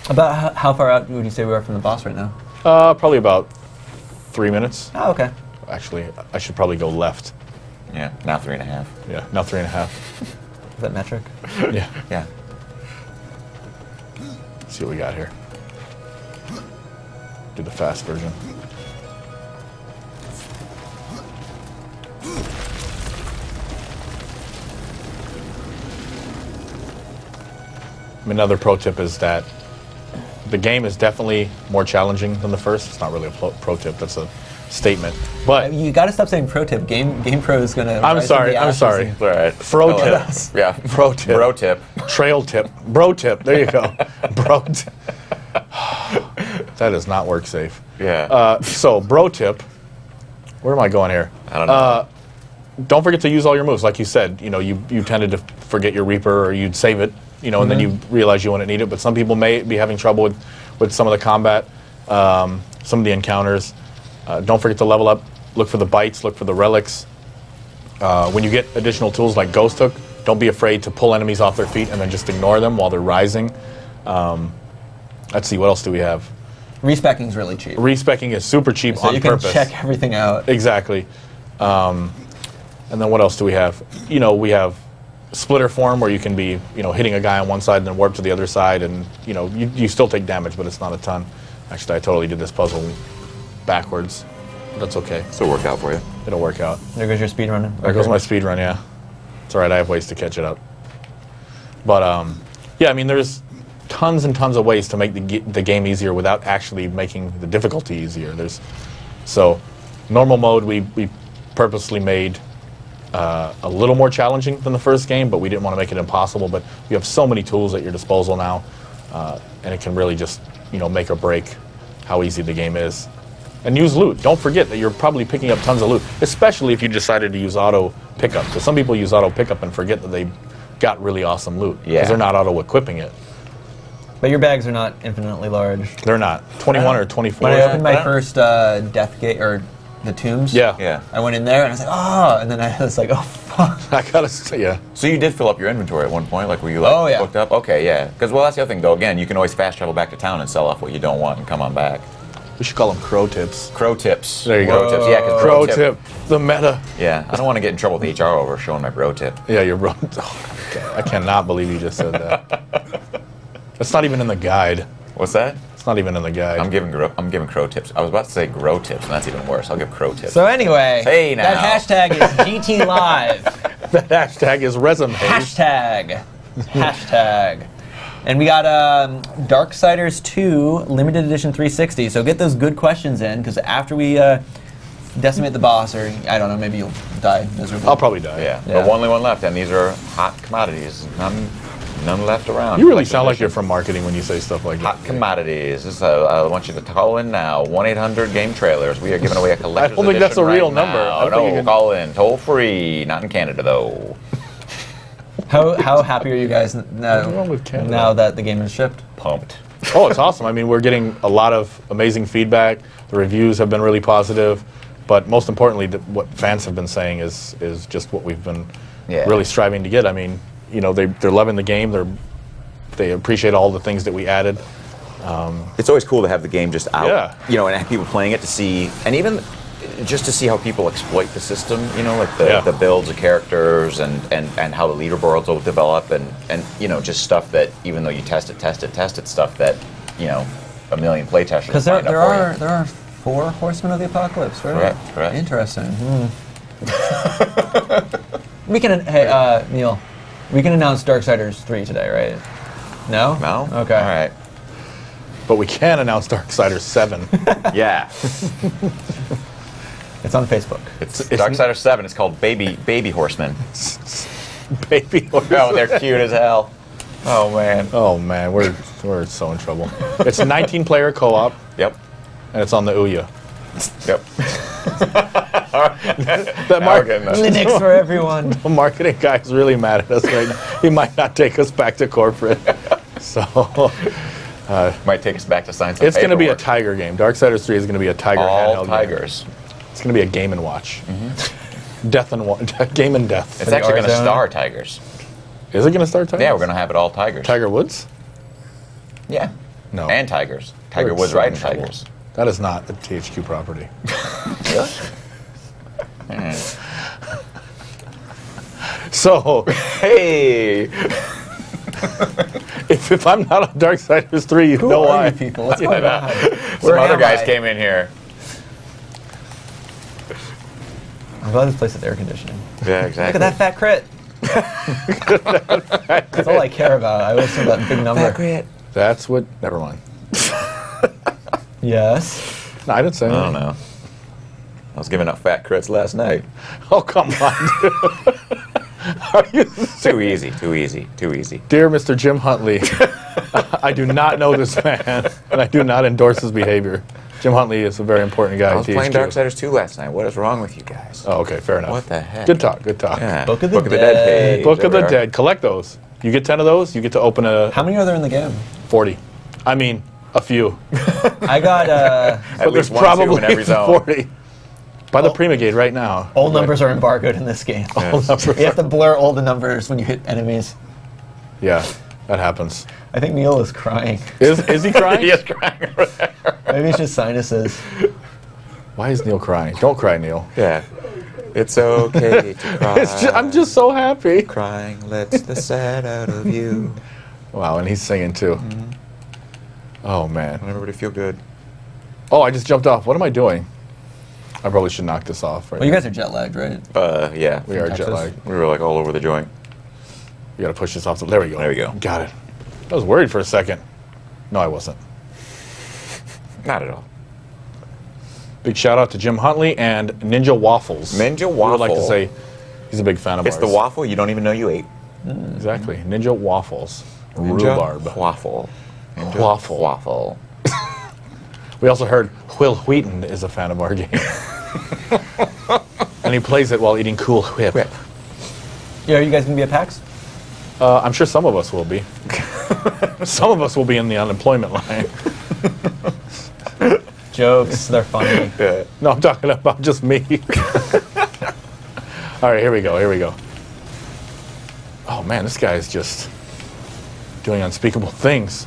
About how far out would you say we are from the boss right now? Probably about 3 minutes. Oh, okay. Actually, I should probably go left. Yeah, now 3.5. Yeah, now 3.5. Is that metric? Yeah. Yeah. Let's see what we got here. Do the fast version. Another pro tip is that the game is definitely more challenging than the first. It's not really a pro tip, that's a statement. But You got to stop saying pro tip. Game Pro is going to. I'm sorry. All right. Pro tip. Yeah. Pro tip. Bro tip. Trail tip. Bro tip. There you go. Bro tip. That does not work safe. Yeah. So, bro tip. Where am I going here? I don't know. Don't forget to use all your moves. Like you said, you know, you tended to forget your Reaper or you'd save it, you know, and then you realize you wouldn't need it. But some people may be having trouble with some of the combat, some of the encounters. Don't forget to level up. Look for the bites. Look for the relics. When you get additional tools like Ghost Hook, don't be afraid to pull enemies off their feet and then just ignore them while they're rising. Let's see, what else do we have? Respeccing is really cheap. Respecking is super cheap So on you can purpose. check everything out. Exactly. And then what else do we have? You know, we have splitter form where you can be, you know, hitting a guy on one side and then warp to the other side, and you know, you still take damage, but it's not a ton. Actually, I totally did this puzzle backwards. That's okay. Still work out for you. It'll work out. There goes your speed running. There goes my speed run, yeah. It's all right, I have ways to catch it up. But, yeah, I mean, there's tons and tons of ways to make the game easier without actually making the difficulty easier. So, normal mode, we purposely made a little more challenging than the first game, but we didn't want to make it impossible. But you have so many tools at your disposal now, and it can really just, you know, make or break how easy the game is. And use loot. Don't forget that you're probably picking up tons of loot, especially if you decided to use auto pickup. Because some people use auto pickup and forget that they got really awesome loot because they're not auto equipping it. But your bags are not infinitely large. They're not. 21 or 24. When I opened my first Death Gate, or the tombs, Yeah. I went in there and I was like, oh, and then I was like, oh, fuck. I gotta say, yeah. So you did fill up your inventory at one point, like were you like booked up? Okay, yeah. Because well, that's the other thing though. Again, you can always fast travel back to town and sell off what you don't want and come on back. We should call them crow tips. Crow tips. There you go. Crow tips. Yeah, because Crow tip. The meta. Yeah, I don't want to get in trouble with HR over showing my bro tip. Yeah, you're bro. Oh, I cannot believe you just said that. That's not even in the guide. What's that? It's not even in the guide. I'm giving crow tips. I was about to say grow tips, and that's even worse. I'll give crow tips. So anyway, Hey, now. that hashtag is GT Live. That hashtag is resume. Hashtag. And we got Darksiders 2 Limited Edition 360. So get those good questions in, because after we decimate the boss, or I don't know, maybe you'll die miserably. I'll probably die. Yeah, but only one left, and these are hot commodities. None left around. You really sound like you're from marketing when you say stuff like that. Hot commodities. This, I want you to call in now. 1-800-GameTrailers. We are giving away a collector's I don't think that's a edition real right number. now. No, call in. Toll free. Not in Canada, though. How happy are you guys now, wrong with Canada? now that the game is shipped? Pumped. Oh, it's awesome. I mean, we're getting a lot of amazing feedback. The reviews have been really positive. But most importantly, what fans have been saying is just what we've been really striving to get. I mean, you know, they're loving the game. They appreciate all the things that we added. It's always cool to have the game just out, Yeah. and have people playing it to see, and even just to see how people exploit the system, like the builds of characters and how the leaderboards will develop and just stuff that even though you test it, stuff that, a million playtesters Because there are 4 Horsemen of the Apocalypse, right? Correct. Interesting. We can, Neil, we can announce Darksiders 3 today, right? No? No? Okay. All right. But we can announce Darksiders 7. Yeah. It's on Facebook. It's Darksiders 7. It's called Baby Horsemen. Baby horse. Oh, they're cute as hell. Oh man. Oh man, we're We're so in trouble. It's a 19-player co-op, Yep. and it's on the Ouya. Yep. That Linux for everyone. the marketing guy is really mad at us right now. He might not take us back to corporate. So Might take us back to science. And it's going to be a paperwork. Tiger game. Darksiders 3 is going to be a Tiger All handheld tigers. game. It's going to be a Game and Watch. Death and Game and Death. It's actually going to R-Zone. star tigers. Is it going to start Tigers? Yeah, we're going to have it all tigers. Tiger Woods? Yeah. No. And tigers. Tiger We're Woods so in riding trouble. tigers. That is not a THQ property. Really? So, Hey! if I'm not on Darksiders 3, you Who know are why. you people? What's going on? Some Where other am guys I? came in here. I'm glad this place has air conditioning. Yeah, exactly. Look at that fat crit. That's all I care about. I always see that big number. That's what. Never mind. Yes. No, I didn't say I anything. don't know. I was giving up fat crits last night. Oh, come on. Are you Too easy, too easy, too easy. Dear Mr. Jim Huntley, I do not know this man, and I do not endorse his behavior. Jim Huntley is a very important guy. I was at playing THQ. Darksiders 2 last night. What is wrong with you guys? Oh, okay, fair enough. What the heck? Good talk, good talk. Yeah. Book of the Dead Dead. page. Book of There the we are. Dead. Collect those. You get 10 of those, you get to open a How many are there in the game? 40. I mean, a few. I got At But there's least one, probably two in every zone. 40. Buy the Primagate right now. all numbers are embargoed in this game. All numbers You have are- to blur all the numbers when you hit enemies. Yeah, that happens. I think Neil is crying. Is he crying? He is crying over there. Maybe it's just sinuses. Why is Neil crying? Don't cry, Neil. Yeah. It's okay to cry. I'm just so happy. Crying lets the sad out of you. Wow, and he's singing too. Oh, man. Want everybody to feel good. Oh, I just jumped off. What am I doing? I probably should knock this off. Right Well, you now. guys are jet lagged, right? Yeah. We are Texas. jet lagged. We were like all over the joint. You got to push this off. There we go. There we go. Got it. I was worried for a second. No, I wasn't. Not at all. Big shout out to Jim Huntley and Ninja Waffles. Ninja I would like to Waffle. say he's a big fan of It's ours. the waffle you don't even know you ate. Exactly. Ninja Waffles. Ninja Rhubarb. Waffle. Ninja Waffle. Waffle. We also heard Will Wheaton is a fan of our game. And he plays it while eating Cool Whip. Yeah, are you guys going to be at PAX? I'm sure some of us will be. Some of us will be in the unemployment line. Jokes, they're funny. Yeah. No, I'm talking about just me. All right, here we go, here we go. Oh man, this guy is just doing unspeakable things.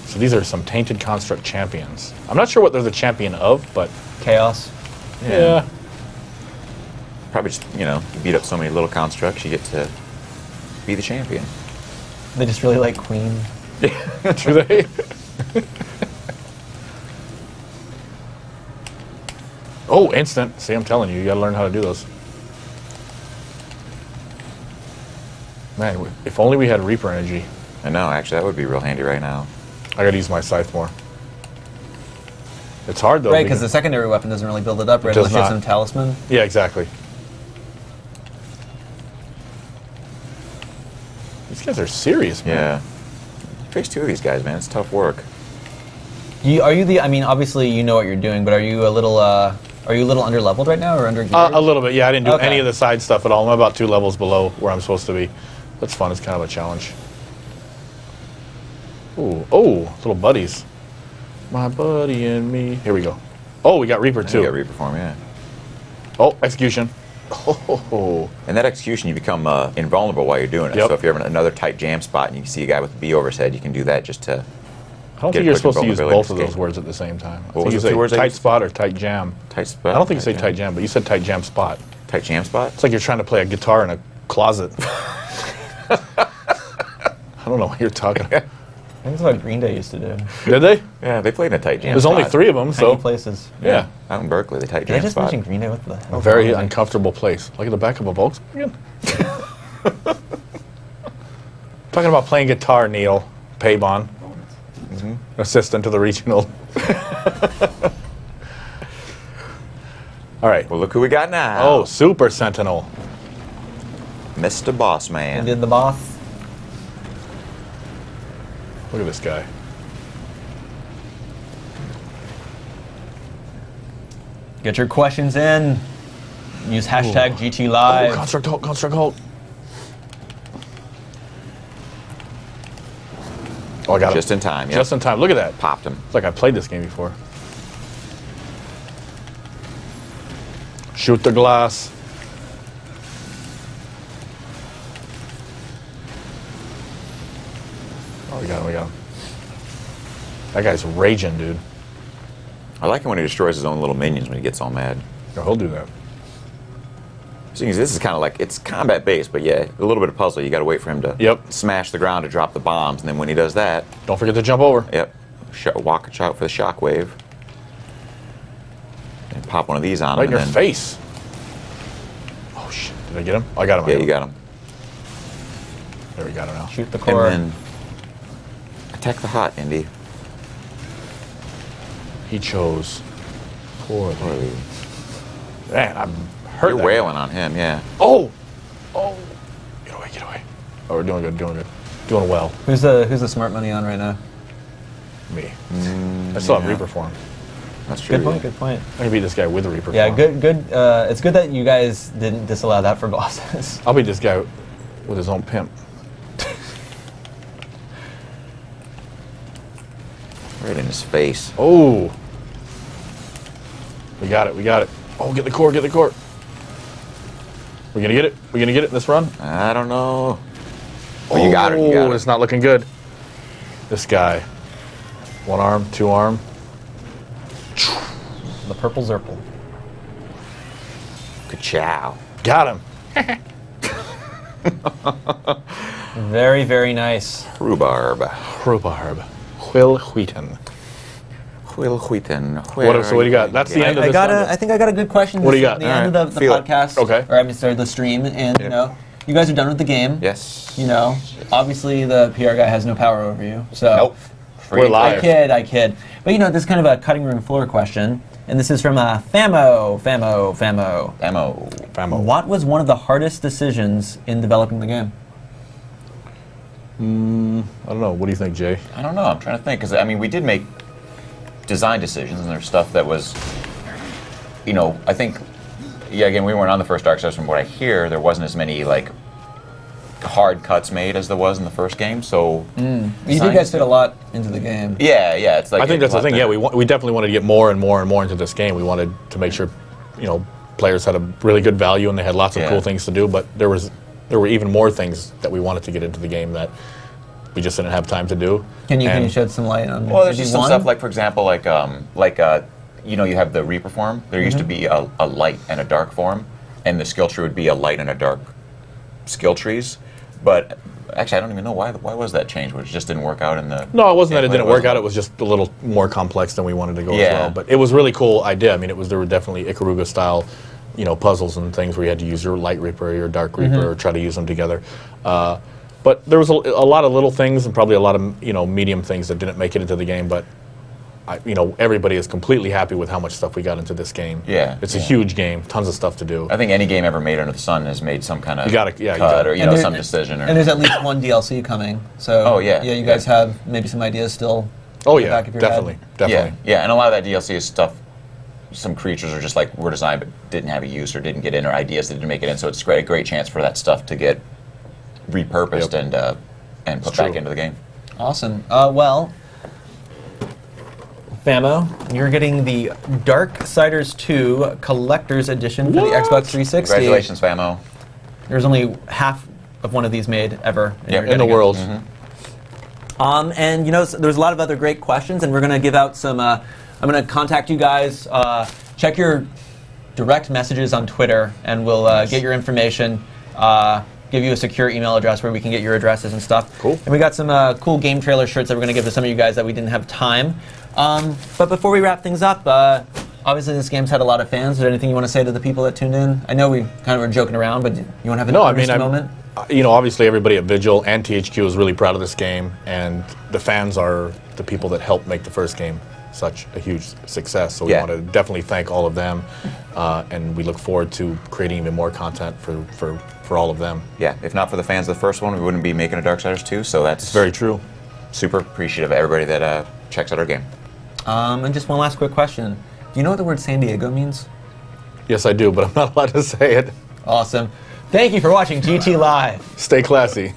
So these are some Tainted Construct champions. I'm not sure what they're the champion of, but Chaos. yeah. Probably just, you know, you beat up so many little constructs, you get to be the champion. They just really like Queen. Do they? Oh, instant. See, I'm telling you, you gotta learn how to do those. Man, if only we had Reaper energy. I know, actually, that would be real handy right now. I gotta use my scythe more. It's hard though. Right, because the secondary weapon doesn't really build it up, right? does Unless you have not. some talisman. Yeah, exactly. These guys are serious, man. Yeah. Face two of these guys, man. It's tough work. Are you the? I mean, obviously you know what you're doing, but are you a little underleveled right now, or under? A little bit, yeah. I didn't do Okay. any of the side stuff at all. I'm about 2 levels below where I'm supposed to be. That's fun. It's kind of a challenge. Ooh, oh, little buddies. My buddy and me. Here we go. Oh, we got Reaper You too. got Reaper form, yeah. Oh, execution. Oh, And that execution, you become invulnerable while you're doing it. Yep. So if you're in another tight jam spot and you see a guy with a bee over his head, you can do that just to. I don't Get think a you're quick supposed to use invulnerability both of those escape. words at the same time. I What think was you the say two words I tight used? spot or tight jam. Tight spot? I don't think you say jam. tight jam, but you said tight jam spot. Tight jam spot? It's like you're trying to play a guitar in a closet. I don't know what you're talking about. I think that's what Green Day used to do. Did they? Yeah, they played in a tight jam There's spot. only 3 of them, Tiny so places. yeah. Out in Berkeley, the tight Did I jam just spot. mention Green Day? What the hell? A very uncomfortable place. Like at the back of a Volkswagen. Talking about playing guitar, Neil Paybon, assistant to the regional. All right. Well, look who we got now. Oh, Super Sentinel. Mr. Boss And Man. did the boss? Look at this guy. Get your questions in. Use hashtag GT Live. Oh, construct halt, construct halt. Oh, I got him. Just in time, yeah. Just in time. Look at that. Popped him. It's like I played this game before. Shoot the glass. Oh, we got him, we got him. That guy's raging, dude. I like it when he destroys his own little minions when he gets all mad. Yeah, he'll do that. So this is kind of like, it's combat based, but yeah, a little bit of puzzle. You got to wait for him to smash the ground to drop the bombs, and then when he does that, don't forget to jump over. Yep. Watch out for the shockwave. And pop one of these on him. Right in your face. Oh shit! Did I get him? I got him. Yeah, you got him. There we got him now. Shoot the core. And then attack the hot, Indy. He chose poorly. Man, I'm hurt. You're wailing on him, yeah. Oh! Oh! Get away, get away. Oh, we're doing good, doing good. Doing well. Who's the smart money on right now? Me. I still have Reaper form. That's true. Good point, good point. I can beat this guy with a Reaper Yeah, form. good. It's good that you guys didn't disallow that for bosses. I'll beat this guy with his own pimp. Right in his face. Oh! We got it, we got it. Oh, get the core, get the core. We're gonna get it? We're gonna get it in this run? I don't know. Oh, you got it, you got it. It's not looking good. This guy. One arm, two arm. The purple Zerple. Ka-chow. Got him. Very, very nice. Rhubarb. Rhubarb. Will Wheaton. Will Wheaton. So what do you got? That's the end of this. I think I got a good question. What do you got? The end of the podcast. Okay. Or I mean, sorry, the stream, and you know, you guys are done with the game. Yes. You know, obviously the PR guy has no power over you. So. Nope. We're live. I kid. But you know, this is kind of a cutting room floor question, and this is from Famo. What was one of the hardest decisions in developing the game? I don't know. What do you think, Jay? I don't know. I'm trying to think, because I mean, we did make design decisions, and there's stuff that was, you know, I think, yeah, again, we weren't on the first Darksiders. From what I hear, there wasn't as many like hard cuts made as there was in the first game. So you guys fit a lot into the game. Yeah, yeah. It's like I think that's the thing. Yeah, we definitely wanted to get more and more and more into this game. We wanted to make sure, you know, players had a really good value and they had lots of cool things to do. But there were even more things that we wanted to get into the game that we just didn't have time to do. Can you shed some light on? Well, there's just some stuff like, for example, like you know, you have the Reaper form. There used to be a light and a dark form, and the skill tree would be a light and a dark skill trees. But actually, I don't even know why was that changed. Which just didn't work out in the. No, it wasn't that it didn't work out. It was just a little more complex than we wanted to go as well. But it was a really cool idea. I mean, there were definitely Ikaruga style, you know, puzzles and things where you had to use your light Reaper or your dark Reaper or try to use them together. But there was a lot of little things and probably a lot of, you know, medium things that didn't make it into the game. But you know, everybody is completely happy with how much stuff we got into this game. Yeah, it's a huge game, tons of stuff to do. I think any game ever made under the sun has made some kind of cut or you know, some decision. And there's at least one DLC coming. So you guys have maybe some ideas still. Oh yeah, definitely. Yeah, and a lot of that DLC is stuff. Some creatures are just like were designed but didn't have a use or didn't get in, or ideas that didn't make it in. So it's a great chance for that stuff to get repurposed and put back into the game. Awesome. Well, Famo, you're getting the Darksiders II Collector's Edition for the Xbox 360. Congratulations, Famo. There's only half of one of these made ever in the world. And you know, there's a lot of other great questions, and we're going to give out some. I'm going to contact you guys. Check your direct messages on Twitter, and we'll get your information. Give you a secure email address where we can get your addresses and stuff. Cool. And we got some cool game trailer shirts that we're going to give to some of you guys that we didn't have time. But before we wrap things up, obviously this game's had a lot of fans. Is there anything you want to say to the people that tuned in? I know we kind of were joking around, but you want to have an moment? You know, obviously everybody at Vigil and THQ is really proud of this game, and the fans are the people that helped make the first game such a huge success. So we want to definitely thank all of them, and we look forward to creating even more content for all of them. Yeah, if not for the fans of the first one, we wouldn't be making a Darksiders 2. So that's very true. super appreciative of everybody that checks out our game. And just one last quick question. Do you know what the word San Diego means? Yes, I do, but I'm not allowed to say it. Awesome. Thank you for watching GT Live. Stay classy.